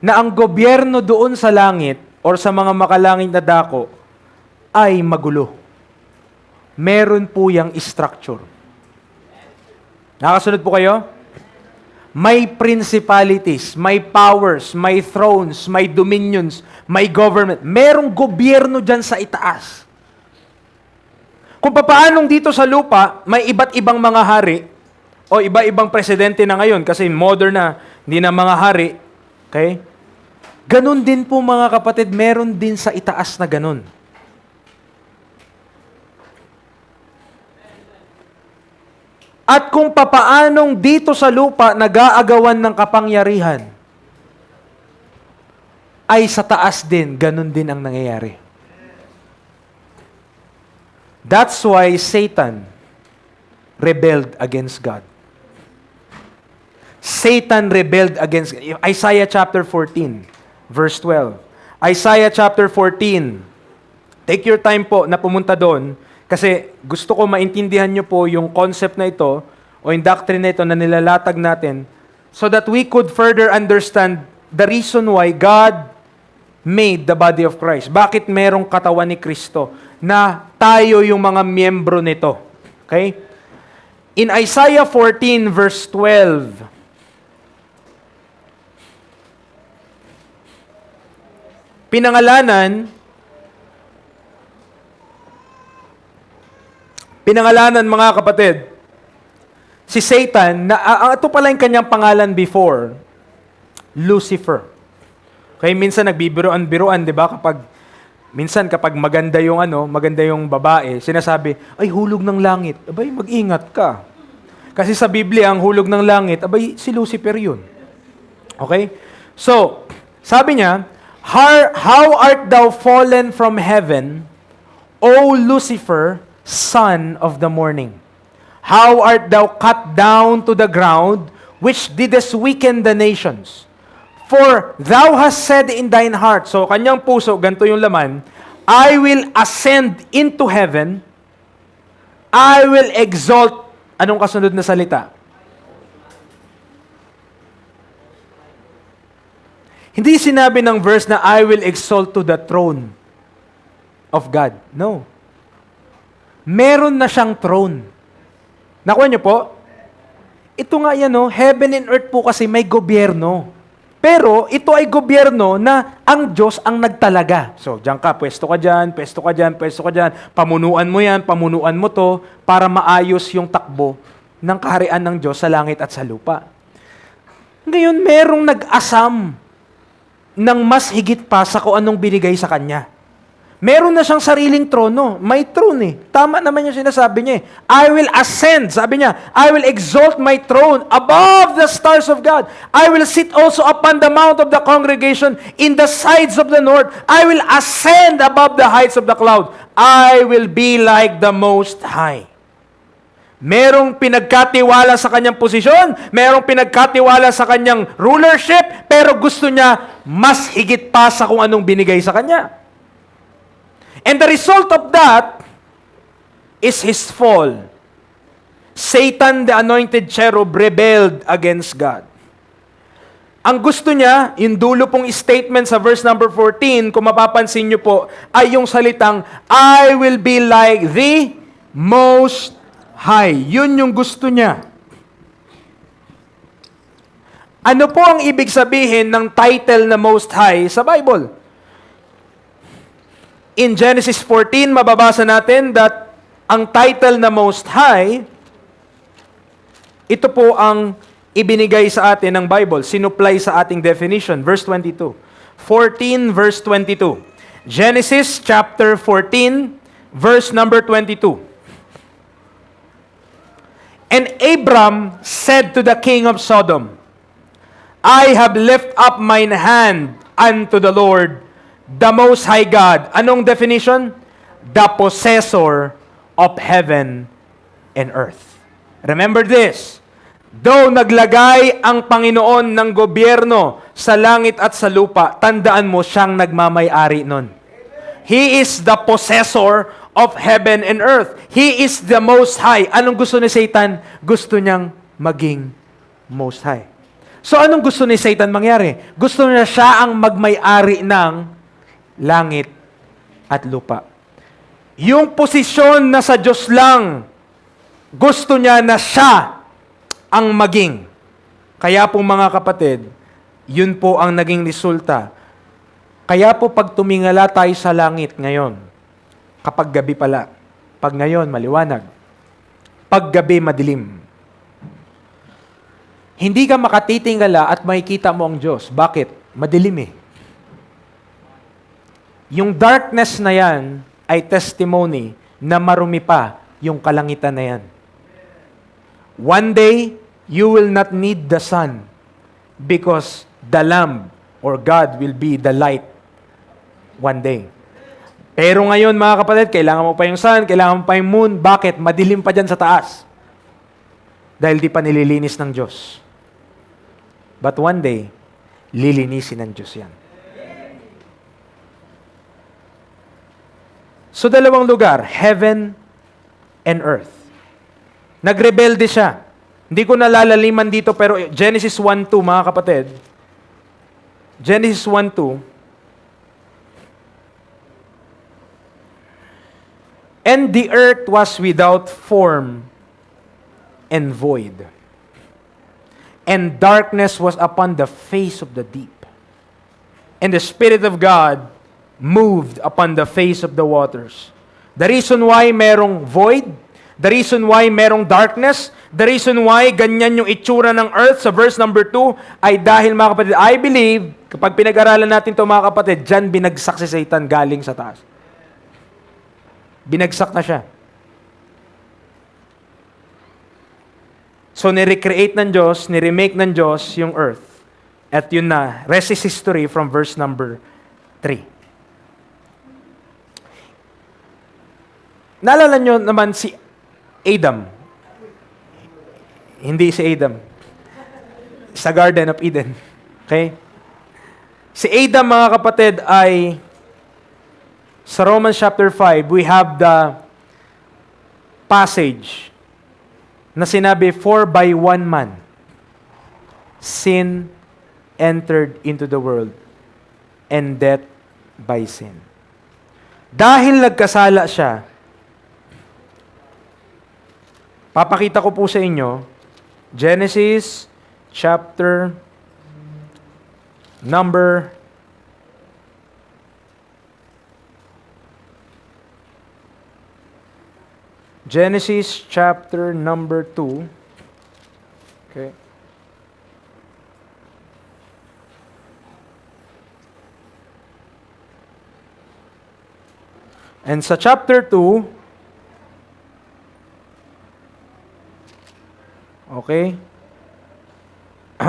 na ang gobyerno doon sa langit or sa mga makalangit na dako ay magulo. Meron po yang structure. Nakasunod po kayo? May principalities, may powers, may thrones, may dominions, may government. Merong gobyerno dyan sa itaas. Kung papaanong dito sa lupa, may iba't ibang mga hari o iba-ibang presidente na ngayon kasi modern na, hindi na mga hari. Okay? Ganun din po mga kapatid, meron din sa itaas na ganun. At kung papaanong dito sa lupa nag-aagawan ng kapangyarihan, ay sa taas din, ganun din ang nangyayari. That's why Satan rebelled against God. Satan rebelled against God. Isaiah chapter 14, verse 12. Isaiah chapter 14. Take your time po na pumunta doon. Kasi gusto ko maintindihan nyo po yung concept na ito o yung doctrine na ito na nilalatag natin so that we could further understand the reason why God made the body of Christ. Bakit merong katawan ni Kristo na tayo yung mga miyembro nito? Okay? In Isaiah 14 verse 12, Pinangalanan mga kapatid, si Satan, ito pala yung kanyang pangalan before, Lucifer. Okay, minsan nagbibiruan-biruan, di ba? Minsan kapag maganda yung babae, sinasabi, ay hulog ng langit. Abay, mag-ingat ka. Kasi sa Biblia, ang hulog ng langit, abay, si Lucifer yun. Okay? So, sabi niya, how art thou fallen from heaven, O Lucifer, son of the morning? How art thou cut down to the ground, which didst weaken the nations? For thou hast said in thine heart, so kanyang puso, ganito yung laman, I will ascend into heaven, I will exalt, anong kasunod na salita? Hindi sinabi ng verse na I will exalt to the throne of God. No. Meron na siyang throne. Nakuha niyo po? Ito nga yan, no? Heaven and earth po kasi may gobyerno. Pero ito ay gobyerno na ang Diyos ang nagtalaga. So, diyan ka, pwesto ka dyan, pwesto ka dyan, pwesto ka dyan. Pamunuan mo yan, pamunuan mo to para maayos yung takbo ng kaharian ng Diyos sa langit at sa lupa. Ngayon, merong nag-asam ng mas higit pa sa kung anong binigay sa Kanya. Meron na siyang sariling trono. May throne eh. Tama naman yung sinasabi niya eh. I will ascend. Sabi niya, I will exalt my throne above the stars of God. I will sit also upon the mount of the congregation in the sides of the north. I will ascend above the heights of the cloud. I will be like the Most High. Merong pinagkatiwala sa kanyang posisyon, merong pinagkatiwala sa kanyang rulership, pero gusto niya mas higit pa sa kung anong binigay sa kanya. And the result of that is his fall. Satan, the anointed cherub, rebelled against God. Ang gusto niya, yung dulo pong statement sa verse number 14, kung mapapansin niyo po, ay yung salitang, I will be like the Most High. Yun yung gusto niya. Ano po ang ibig sabihin ng title na Most High sa Bible? In Genesis 14, mababasa natin that ang title na Most High, ito po ang ibinigay sa atin ng Bible, sinupply sa ating definition, verse 22. 14, verse 22. Genesis chapter 14, verse number 22. And Abram said to the king of Sodom, I have lifted up mine hand unto the Lord, the Most High God. Anong definition? The possessor of heaven and earth. Remember this. Though naglagay ang Panginoon ng gobyerno sa langit at sa lupa, tandaan mo siyang nagmamay-ari nun. He is the possessor of heaven and earth. He is the Most High. Anong gusto ni Satan? Gusto niyang maging Most High. So anong gusto ni Satan mangyari? Gusto niya siya ang magmay-ari ng langit at lupa. Yung posisyon na sa Diyos lang, gusto niya na siya ang maging. Kaya po mga kapatid, yun po ang naging resulta. Kaya po pag tumingala tayo sa langit ngayon, kapag gabi pala, pag ngayon maliwanag, pag gabi madilim, hindi ka makatitingala at makikita mo ang Diyos. Bakit? Madilim eh. Yung darkness na yan ay testimony na marumi pa yung kalangitan na yan. One day, you will not need the sun because the Lamb or God will be the light one day. Pero ngayon mga kapatid, kailangan mo pa yung sun, kailangan mo pa yung moon. Bakit? Madilim pa dyan sa taas. Dahil di pa nililinis ng Diyos. But one day, lilinisin ng Diyos yan. So dalawang lugar, heaven and earth. Nagrebelde siya. Hindi ko nalalaliman dito pero Genesis 1:2 mga kapatid. Genesis 1:2. And the earth was without form and void. And darkness was upon the face of the deep. And the Spirit of God moved upon the face of the waters. The reason why merong void, the reason why merong darkness, the reason why ganyan yung itsura ng earth sa verse number 2 ay dahil mga kapatid, I believe, kapag pinag-aralan natin ito mga kapatid, dyan binagsak si Satan galing sa taas. Binagsak na siya. So ni-recreate ng Diyos, ni-remake ng Diyos yung earth. At yun na, rest is history from verse number 3. Naalala nyo naman si Adam. Hindi si Adam. Sa Garden of Eden. Okay? Si Adam, mga kapatid, ay sa Romans chapter 5, we have the passage na sinabi, for by one man, sin entered into the world. and death by sin. Dahil nagkasala siya, papakita ko po sa inyo, Genesis chapter number 2. Okay. And sa chapter 2, okay,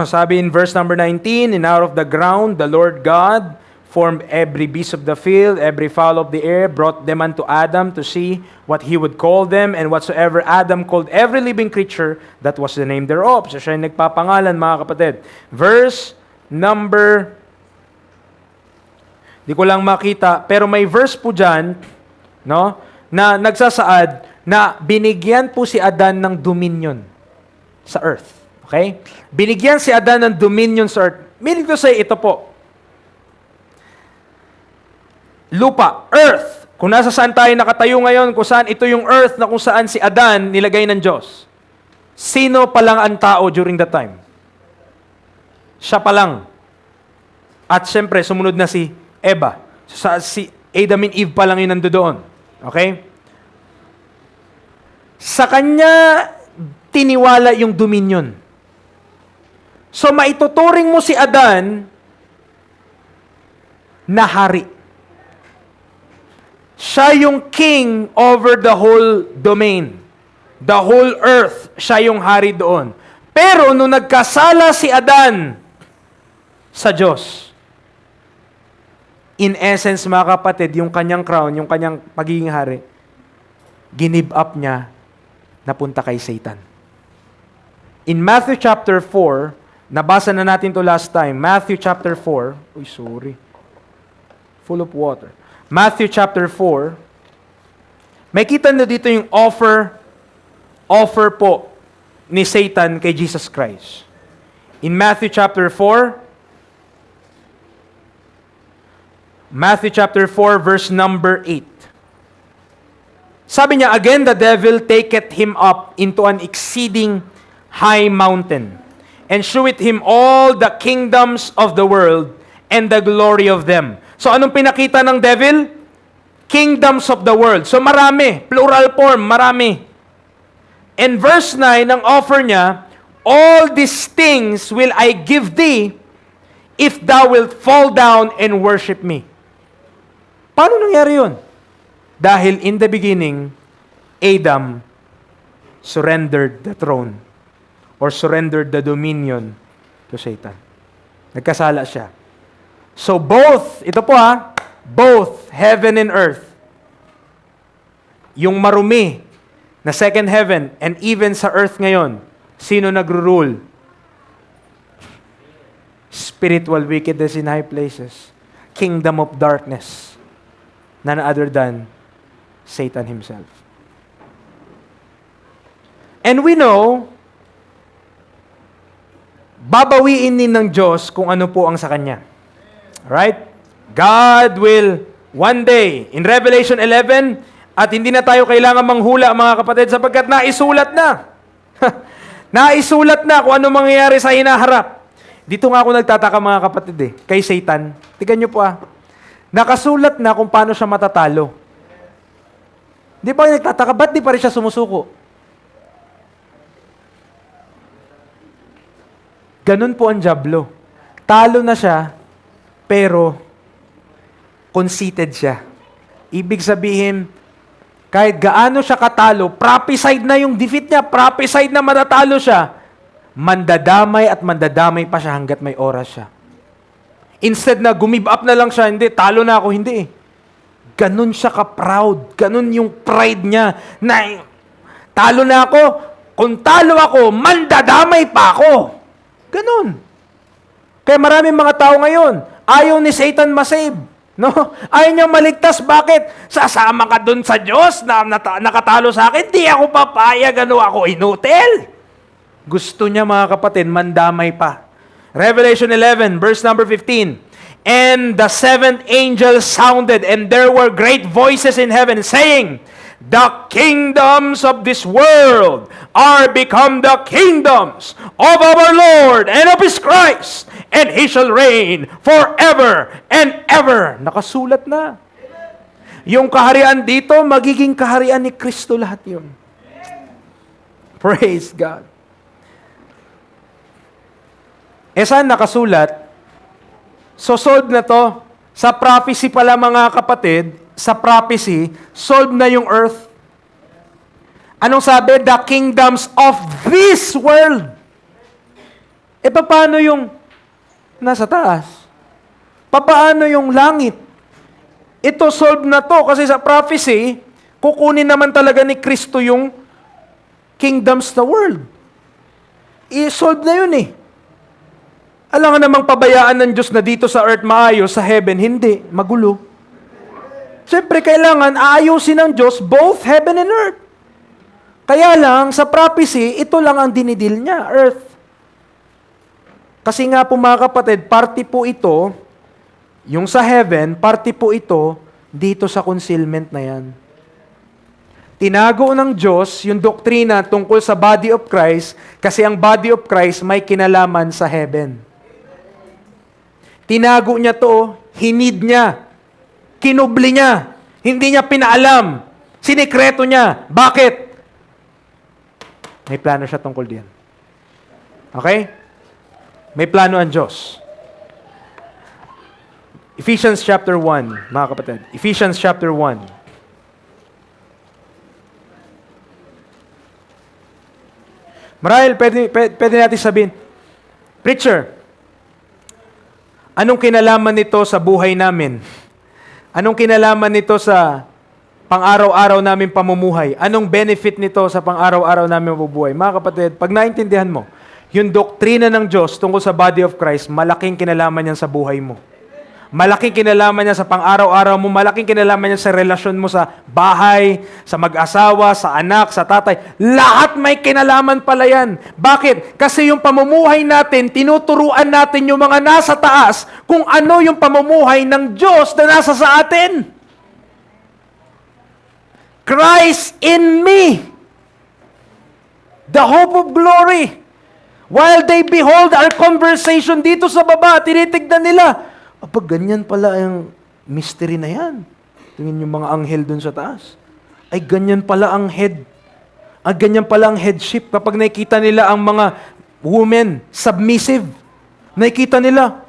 sabi in verse number 19, "And out of the ground the Lord God formed every beast of the field, every fowl of the air, brought them unto Adam to see what he would call them, and whatsoever Adam called every living creature, that was the name thereof." So siya yung nagpapangalan, mga kapatid. Verse number, di ko lang makita, pero may verse po dyan, no, na nagsasaad na binigyan po si Adan ng dominion sa earth. Okay? Binigyan si Adan ng dominion sa earth. Meaning to say, ito po, lupa, earth. Kung nasa saan tayo nakatayo ngayon, kung saan ito yung earth na kung saan si Adan nilagay ng Diyos. Sino pa lang ang tao during that time? Siya pa lang. At siyempre, sumunod na si Eva. Si Adam and Eve pa lang yung nandoon. Okay? Sa kanya, tiniwala yung dominion. So, maituturing mo si Adan na hari. Siya yung king over the whole domain. The whole earth, siya yung hari doon. Pero nung nagkasala si Adan sa Diyos, in essence, mga kapatid, yung kanyang crown, yung kanyang pagiging hari, give up niya, napunta kay Satan. In Matthew chapter 4, nabasa na natin to last time, Matthew chapter 4, full of water. Matthew chapter 4, may kita na dito yung offer po ni Satan kay Jesus Christ. In Matthew chapter 4, verse number 8. Sabi niya, "Again the devil taketh him up into an exceeding high mountain, and sheweth him all the kingdoms of the world, and the glory of them." So anong pinakita ng devil? Kingdoms of the world. So marami, plural form, marami. And verse 9, ang offer niya, "All these things will I give thee, if thou wilt fall down and worship me." Paano nangyari yun? Dahil in the beginning, Adam surrendered the throne or surrendered the dominion to Satan. Nagkasala siya. So both, ito po both heaven and earth, yung marumi na second heaven and even sa earth ngayon, sino nagro-rule? Spiritual wickedness in high places. Kingdom of darkness. None other than Satan himself. And we know, babawiin din ng Diyos kung ano po ang sa Kanya. Right? God will one day, in Revelation 11, at hindi na tayo kailangan manghula, mga kapatid, sapagkat naisulat na. Naisulat na kung ano mangyayari sa hinaharap. Dito nga ako nagtataka, mga kapatid, kay Satan. Tignan nyo po nakasulat na kung paano siya matatalo. Di ba nagtataka, ba't di pa rin siya sumusuko? Ganun po ang dyablo. Talo na siya, pero conceited siya. Ibig sabihin, kahit gaano siya katalo, prophesied na yung defeat niya, prophesied na matatalo siya, mandadamay at mandadamay pa siya hanggat may oras siya. Instead na gumib up na lang siya, hindi, talo na ako, hindi. Ganun siya ka-proud. Ganun yung pride niya na talo na ako, kung talo ako, mandadamay pa ako. Ganun. Kaya maraming mga tao ngayon, ayaw ni Satan masave. No? Ayaw niyang maligtas. Bakit? Sasama ka dun sa Diyos na nakatalo sa akin, di ako papayag, ako inutil. Gusto niya, mga kapatid, mandamay pa. Revelation 11, verse number 15. And the seventh angel sounded, and there were great voices in heaven saying, the kingdoms of this world are become the kingdoms of our Lord and of His Christ, and He shall reign forever and ever. Nakasulat na. Yung kaharian dito, magiging kaharian ni Kristo lahat yun. Praise God. Saan nakasulat? So solved na to. Sa prophecy pala mga kapatid, sa prophecy, solved na yung earth. Anong sabi? The kingdoms of this world. Paano yung nasa taas? Paano yung langit? Ito solved na to kasi sa prophecy, kukunin naman talaga ni Kristo yung kingdoms of the world. I-solve na yun eh. Alam nga namang pabayaan ng Diyos na dito sa earth maayos, sa heaven, hindi. Magulo. Siyempre, kailangan aayusin ng Diyos both heaven and earth. Kaya lang, sa prophecy, ito lang ang dinidil niya, earth. Kasi nga po mga kapatid, party po ito, yung sa heaven, party po ito, dito sa concealment na yan. Tinago ng Diyos yung doktrina tungkol sa body of Christ kasi ang body of Christ may kinalaman sa heaven. Tinago niya to, hinid niya, kinubli niya, hindi niya pinaalam, sinikreto niya. Bakit? May plano siya tungkol diyan. Okay? May plano ang Diyos. Ephesians chapter 1, mga kapatid. Ephesians chapter 1. Marahil, pwede natin sabihin, Preacher, anong kinalaman nito sa buhay namin? Anong kinalaman nito sa pang-araw-araw namin pamumuhay? Anong benefit nito sa pang-araw-araw namin mabubuhay? Mga kapatid, pag naintindihan mo, yung doktrina ng Diyos tungkol sa body of Christ, malaking kinalaman yan sa buhay mo. Malaking kinalaman niya sa pang-araw-araw mo, malaking kinalaman niya sa relasyon mo sa bahay, sa mag-asawa, sa anak, sa tatay. Lahat may kinalaman pala yan. Bakit? Kasi yung pamumuhay natin, tinuturuan natin yung mga nasa taas kung ano yung pamumuhay ng Diyos na nasa sa atin. Christ in me, the hope of glory. While they behold our conversation dito sa baba, tinitignan nila, pag ganyan pala ang mystery na yan. Tingin yung mga anghel dun sa taas. Ay, ganyan pala ang head. Ay, ganyan pala ang headship. Kapag nakikita nila ang mga women, submissive, nakikita nila,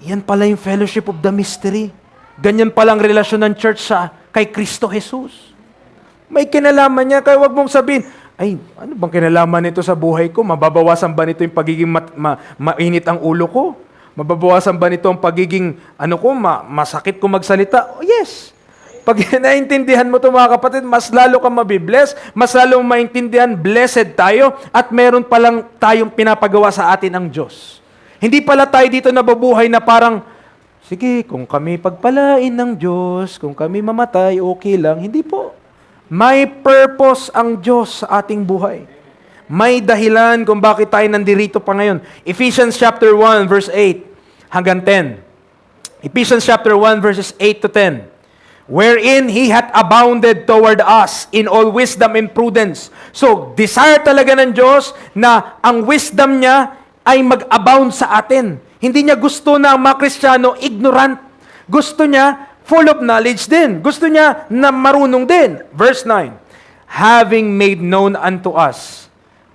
yan pala yung fellowship of the mystery. Ganyan pala ang relasyon ng church kay Kristo Jesus. May kinalaman niya, kaya wag mong sabihin, ay, ano bang kinalaman nito sa buhay ko? Mababawasan ba nito yung pagiging mainit ang ulo ko? Mababawasan ba nito ang pagiging, masakit ko magsalita? Oh, yes. Pag naintindihan mo ito mga kapatid, mas lalo kang mabibless, mas lalo mong maintindihan, blessed tayo, at meron palang tayong pinapagawa sa atin ang Diyos. Hindi pala tayo dito nababuhay na parang, sige, kung kami pagpalain ng Diyos, kung kami mamatay, okay lang. Hindi po. May purpose ang Diyos sa ating buhay. May dahilan kung bakit tayo nandirito pa ngayon. Ephesians chapter 1 verse 8 hanggang 10. Ephesians chapter 1 verses 8 to 10. Wherein He hath abounded toward us in all wisdom and prudence. So, desire talaga ng Diyos na ang wisdom niya ay mag-abound sa atin. Hindi niya gusto na ang mga Kristiyano ignorant. Gusto niya full of knowledge din. Gusto niya na marunong din. Verse 9. Having made known unto us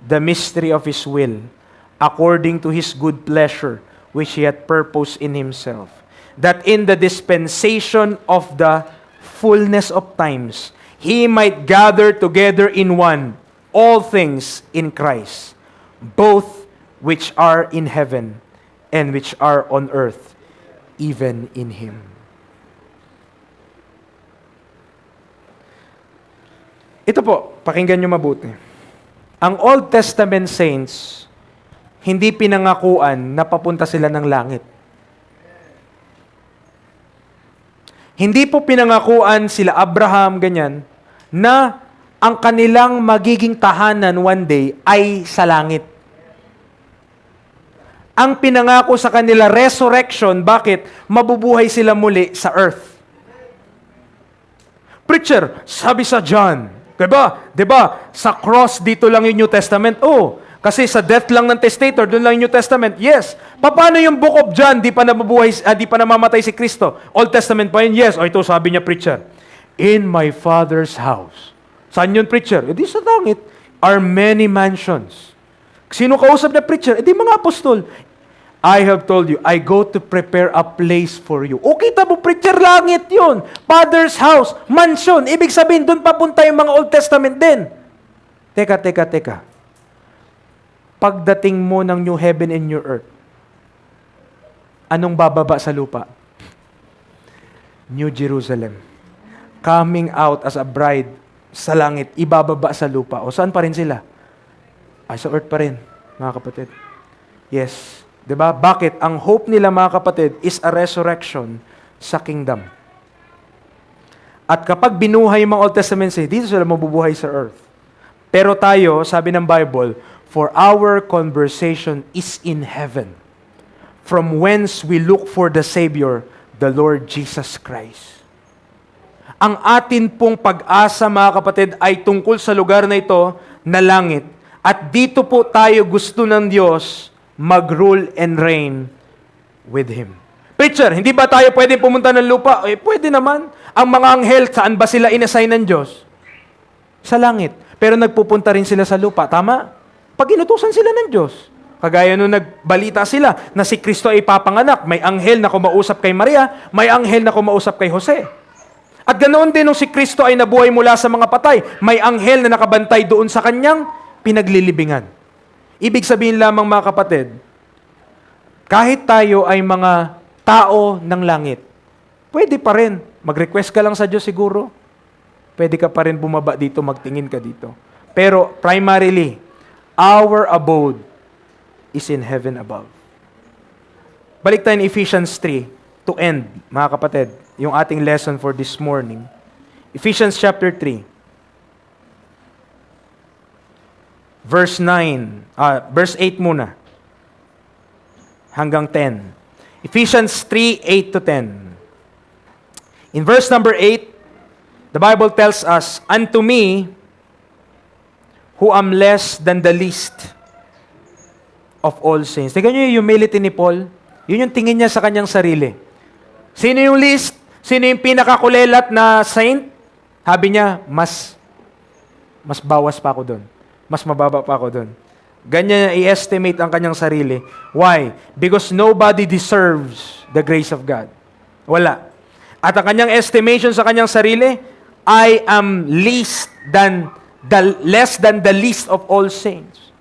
the mystery of His will, according to His good pleasure, which He hath purposed in Himself, that in the dispensation of the fullness of times, He might gather together in one all things in Christ, both which are in heaven and which are on earth, even in Him. Ito po, pakinggan nyo mabuti. Ang Old Testament saints, hindi pinangakuan na papunta sila ng langit. Hindi po pinangakuan sila Abraham, ganyan, na ang kanilang magiging tahanan one day ay sa langit. Ang pinangako sa kanila, resurrection. Bakit? Mabubuhay sila muli sa earth. Preacher, sabi sa John, diba? Sa cross, dito lang yung New Testament. Oh, kasi sa death lang ng testator, doon lang yung New Testament. Yes. Paano yung Book of John, di pa namamatay si Kristo? Old Testament pa yun? Yes. O ito, sabi niya, preacher, in my Father's house. Saan yun, preacher? E di sa langit are many mansions. Sino kausap niya, preacher? E di mga apostol. I have told you, I go to prepare a place for you. O kita mo, preacher, langit yun. Father's house, mansion. Ibig sabihin, doon papunta yung mga Old Testament din. Teka. Pagdating mo ng new heaven and new earth, anong bababa sa lupa? New Jerusalem. Coming out as a bride sa langit, ibababa sa lupa. O saan pa rin sila? Sa earth pa rin, mga kapatid. Yes. Diba? Bakit? Ang hope nila, mga kapatid, is a resurrection sa kingdom. At kapag binuhay yung mga Old Testament saints, dito sila mabubuhay sa earth. Pero tayo, sabi ng Bible, for our conversation is in heaven, from whence we look for the Savior, the Lord Jesus Christ. Ang atin pong pag-asa, mga kapatid, ay tungkol sa lugar na ito, na langit. At dito po tayo gusto ng Diyos mag-rule and reign with Him. Preacher, hindi ba tayo pwede pumunta ng lupa? Pwede naman. Ang mga anghel, saan ba sila inassign ng Diyos? Sa langit. Pero nagpupunta rin sila sa lupa. Tama? Pag inutusan sila ng Diyos. Kagaya nung nagbalita sila na si Kristo ay ipapanganak, may anghel na kumausap kay Maria, may anghel na kumausap kay Jose. At ganoon din nung si Kristo ay nabuhay mula sa mga patay, may anghel na nakabantay doon sa kanyang pinaglilibingan. Ibig sabihin lamang, mga kapatid, kahit tayo ay mga tao ng langit, pwede pa rin. Mag-request ka lang sa Diyos siguro. Pwede ka pa rin bumaba dito, magtingin ka dito. Pero primarily, our abode is in heaven above. Balik tayo in Ephesians 3 to end, mga kapatid, yung ating lesson for this morning. Ephesians chapter 3. Verse 8 muna. Hanggang 10. Ephesians 3, 8 to 10. In verse number 8, the Bible tells us, unto me, who am less than the least of all saints. Tingnan nyo yung humility ni Paul. Yun yung tingin niya sa kanyang sarili. Sino yung least? Sino yung pinakakulelat na saint? Sabi niya, mas bawas pa ako doon. Mas mababa pa ako doon. Ganyan niya i-estimate ang kanyang sarili. Why? Because nobody deserves the grace of God. Wala. At ang kanyang estimation sa kanyang sarili, I am less than the least of all saints.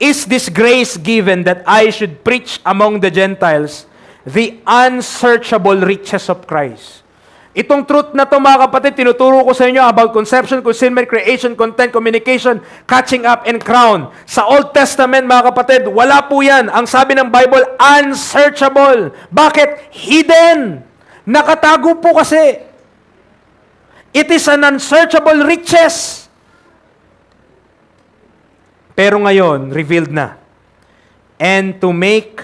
Is this grace given that I should preach among the Gentiles the unsearchable riches of Christ? Itong truth na to, mga kapatid, tinuturo ko sa inyo about conception, concealment, creation, content, communication, catching up, and crown. Sa Old Testament, mga kapatid, wala po yan. Ang sabi ng Bible, unsearchable. Bakit? Hidden. Nakatago po kasi. It is an unsearchable riches. Pero ngayon, revealed na. And to make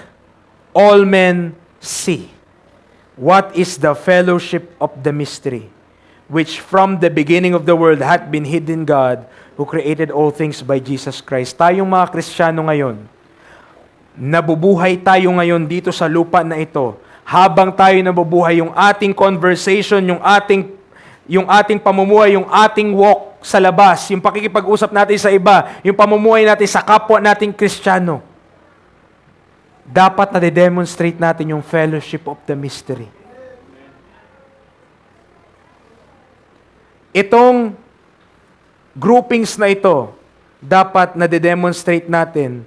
all men see what is the fellowship of the mystery, which from the beginning of the world hath been hidden in God, who created all things by Jesus Christ. Tayong mga Kristiyano ngayon, nabubuhay tayo ngayon dito sa lupa na ito. Habang tayo nabubuhay, yung ating conversation, yung ating pamumuhay, yung ating walk sa labas, yung pakikipag-usap natin sa iba, yung pamumuhay natin sa kapwa nating Kristiyano, dapat na-demonstrate natin yung fellowship of the mystery. Itong groupings na ito, dapat na-demonstrate natin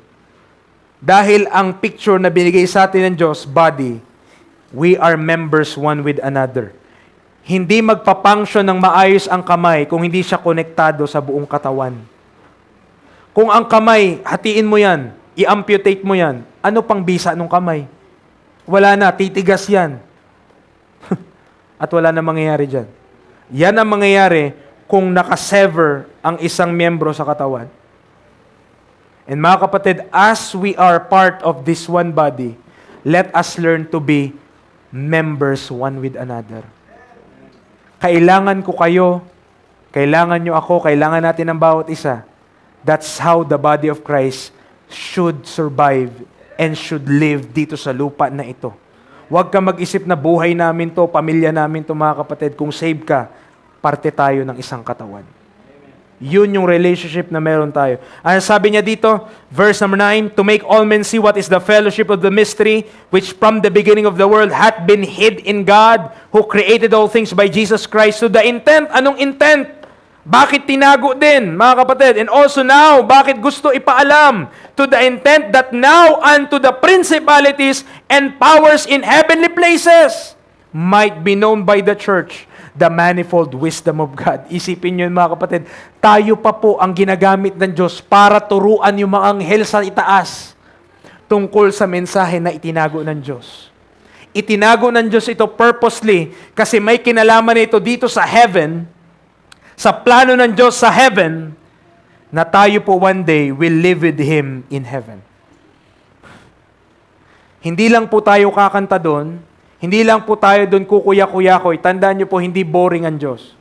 dahil ang picture na binigay sa atin ng Diyos, body, we are members one with another. Hindi magpapunction ng maayos ang kamay kung hindi siya konektado sa buong katawan. Kung ang kamay, hatiin mo yan, i-amputate mo yan, ano pang bisa ng kamay? Wala na, titigas yan. At wala na mangyayari dyan. Yan ang mangyayari kung nakasever ang isang miyembro sa katawan. And mga kapatid, as we are part of this one body, let us learn to be members one with another. Kailangan ko kayo, kailangan nyo ako, kailangan natin ang bawat isa. That's how the body of Christ should survive and should live dito sa lupa na ito. Huwag ka mag-isip na buhay namin to, pamilya namin to mga kapatid. Kung save ka, parte tayo ng isang katawan. Yun yung relationship na meron tayo. Ano sabi niya dito? Verse number 9, to make all men see what is the fellowship of the mystery, which from the beginning of the world hath been hid in God, who created all things by Jesus Christ. To the intent, anong intent? Bakit tinago din, mga kapatid? And also now, bakit gusto ipaalam? To the intent that now unto the principalities and powers in heavenly places might be known by the church the manifold wisdom of God. Isipin nyo mga kapatid, tayo pa po ang ginagamit ng Diyos para turuan yung mga anghel sa itaas tungkol sa mensahe na itinago ng Diyos. Itinago ng Diyos ito purposely kasi may kinalaman ito dito sa heaven, sa plano ng Diyos sa heaven, na tayo po one day will live with Him in heaven. Hindi lang po tayo kakanta doon, hindi lang po tayo doon kukuya-kuya-koy. Tandaan niyo po, hindi boring ang Diyos.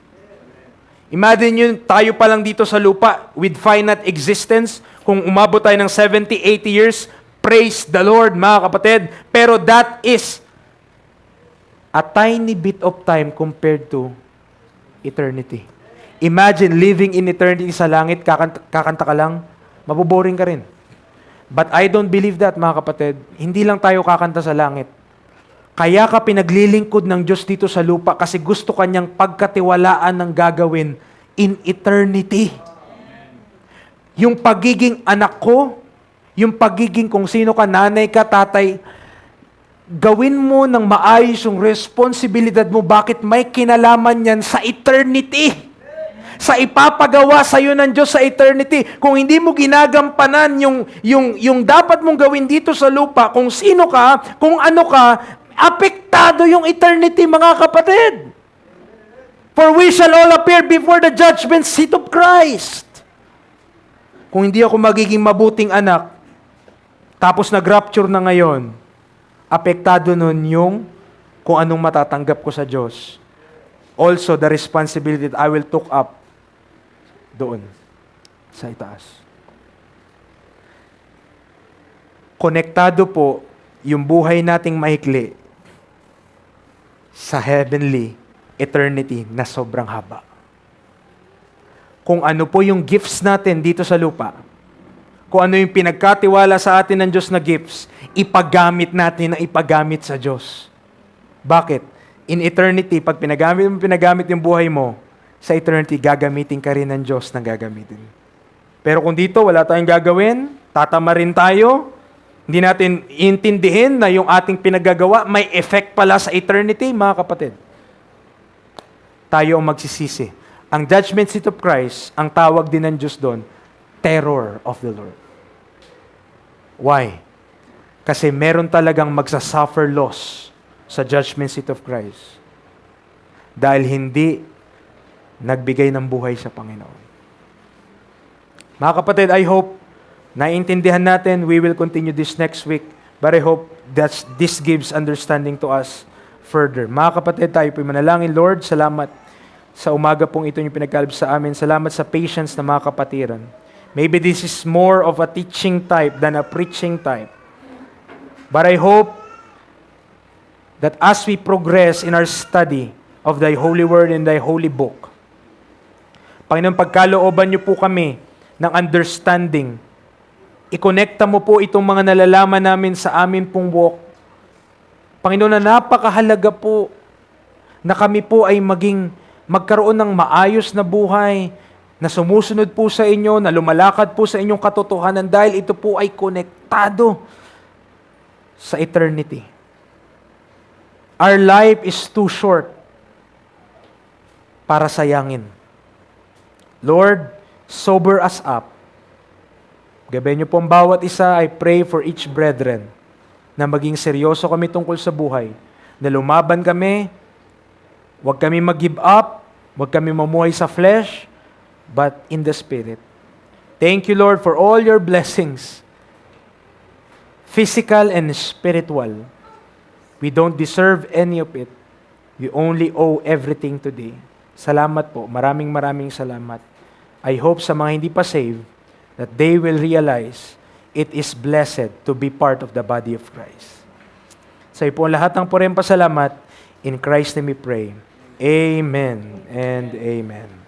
Imagine nyo, tayo pa lang dito sa lupa with finite existence, kung umabot tayo ng 70, 80 years, praise the Lord, mga kapatid. Pero that is a tiny bit of time compared to eternity. Imagine living in eternity sa langit, kakanta ka lang, mabuboring ka rin. But I don't believe that, mga kapatid. Hindi lang tayo kakanta sa langit. Kaya ka pinaglilingkod ng Diyos dito sa lupa kasi gusto kanyang pagkatiwalaan ng gagawin in eternity. Yung pagiging anak ko, yung pagiging kung sino ka, nanay ka, tatay, gawin mo ng maayos yung responsibilidad mo. Bakit may kinalaman yan sa eternity? Sa ipapagawa sa iyo ng Diyos sa eternity. Kung hindi mo ginagampanan yung dapat mong gawin dito sa lupa, kung sino ka, kung ano ka, apektado yung eternity, mga kapatid. For we shall all appear before the judgment seat of Christ. Kung hindi ako magiging mabuting anak, tapos nag-rapture na ngayon, apektado nun yung kung anong matatanggap ko sa Diyos. Also, the responsibility that I will took up doon sa itaas. Konektado po yung buhay nating maikli sa heavenly eternity na sobrang haba. Kung ano po yung gifts natin dito sa lupa, kung ano yung pinagkatiwala sa atin ng Diyos na gifts, ipagamit natin na ipagamit sa Diyos. Bakit? In eternity, pag pinagamit yung buhay mo, sa eternity, gagamitin ka rin ng Diyos na gagamitin. Pero kung dito, wala tayong gagawin, tatama rin tayo, hindi natin intindihin na yung ating pinagagawa may effect pala sa eternity, mga kapatid. Tayo ang magsisisi. Ang judgment seat of Christ, ang tawag din ng Diyos doon, terror of the Lord. Why? Kasi meron talagang magsasuffer loss sa judgment seat of Christ. Dahil hindi nagbigay ng buhay sa Panginoon. Mga kapatid, I hope naiintindihan natin. We will continue this next week. But I hope that this gives understanding to us further. Mga kapatid, tayo po'y manalangin. Lord, salamat sa umaga pong ito yung pinagkalib sa amin. Salamat sa patience na mga kapatiran. Maybe this is more of a teaching type than a preaching type. But I hope that as we progress in our study of Thy Holy Word and Thy Holy Book, Panginoon, pagkalooban niyo po kami ng understanding. I-connecta mo po itong mga nalalaman namin sa amin pong walk. Panginoon, na napakahalaga po na kami po ay magkaroon ng maayos na buhay, na sumusunod po sa inyo, na lumalakad po sa inyong katotohanan dahil ito po ay konektado sa eternity. Our life is too short para sayangin. Lord, sober us up. Gabayan niyo po ang bawat isa. I pray for each brethren na maging seryoso kami tungkol sa buhay, na lumaban kami, huwag kami mag-give up, huwag kami mamuhay sa flesh, but in the Spirit. Thank you, Lord, for all your blessings, physical and spiritual. We don't deserve any of it. We only owe everything today. Salamat po. Maraming salamat. I hope sa mga hindi pa saved that they will realize it is blessed to be part of the body of Christ. Sa iyo po lahat ng pasalamat. In Christ name we pray. Amen and amen.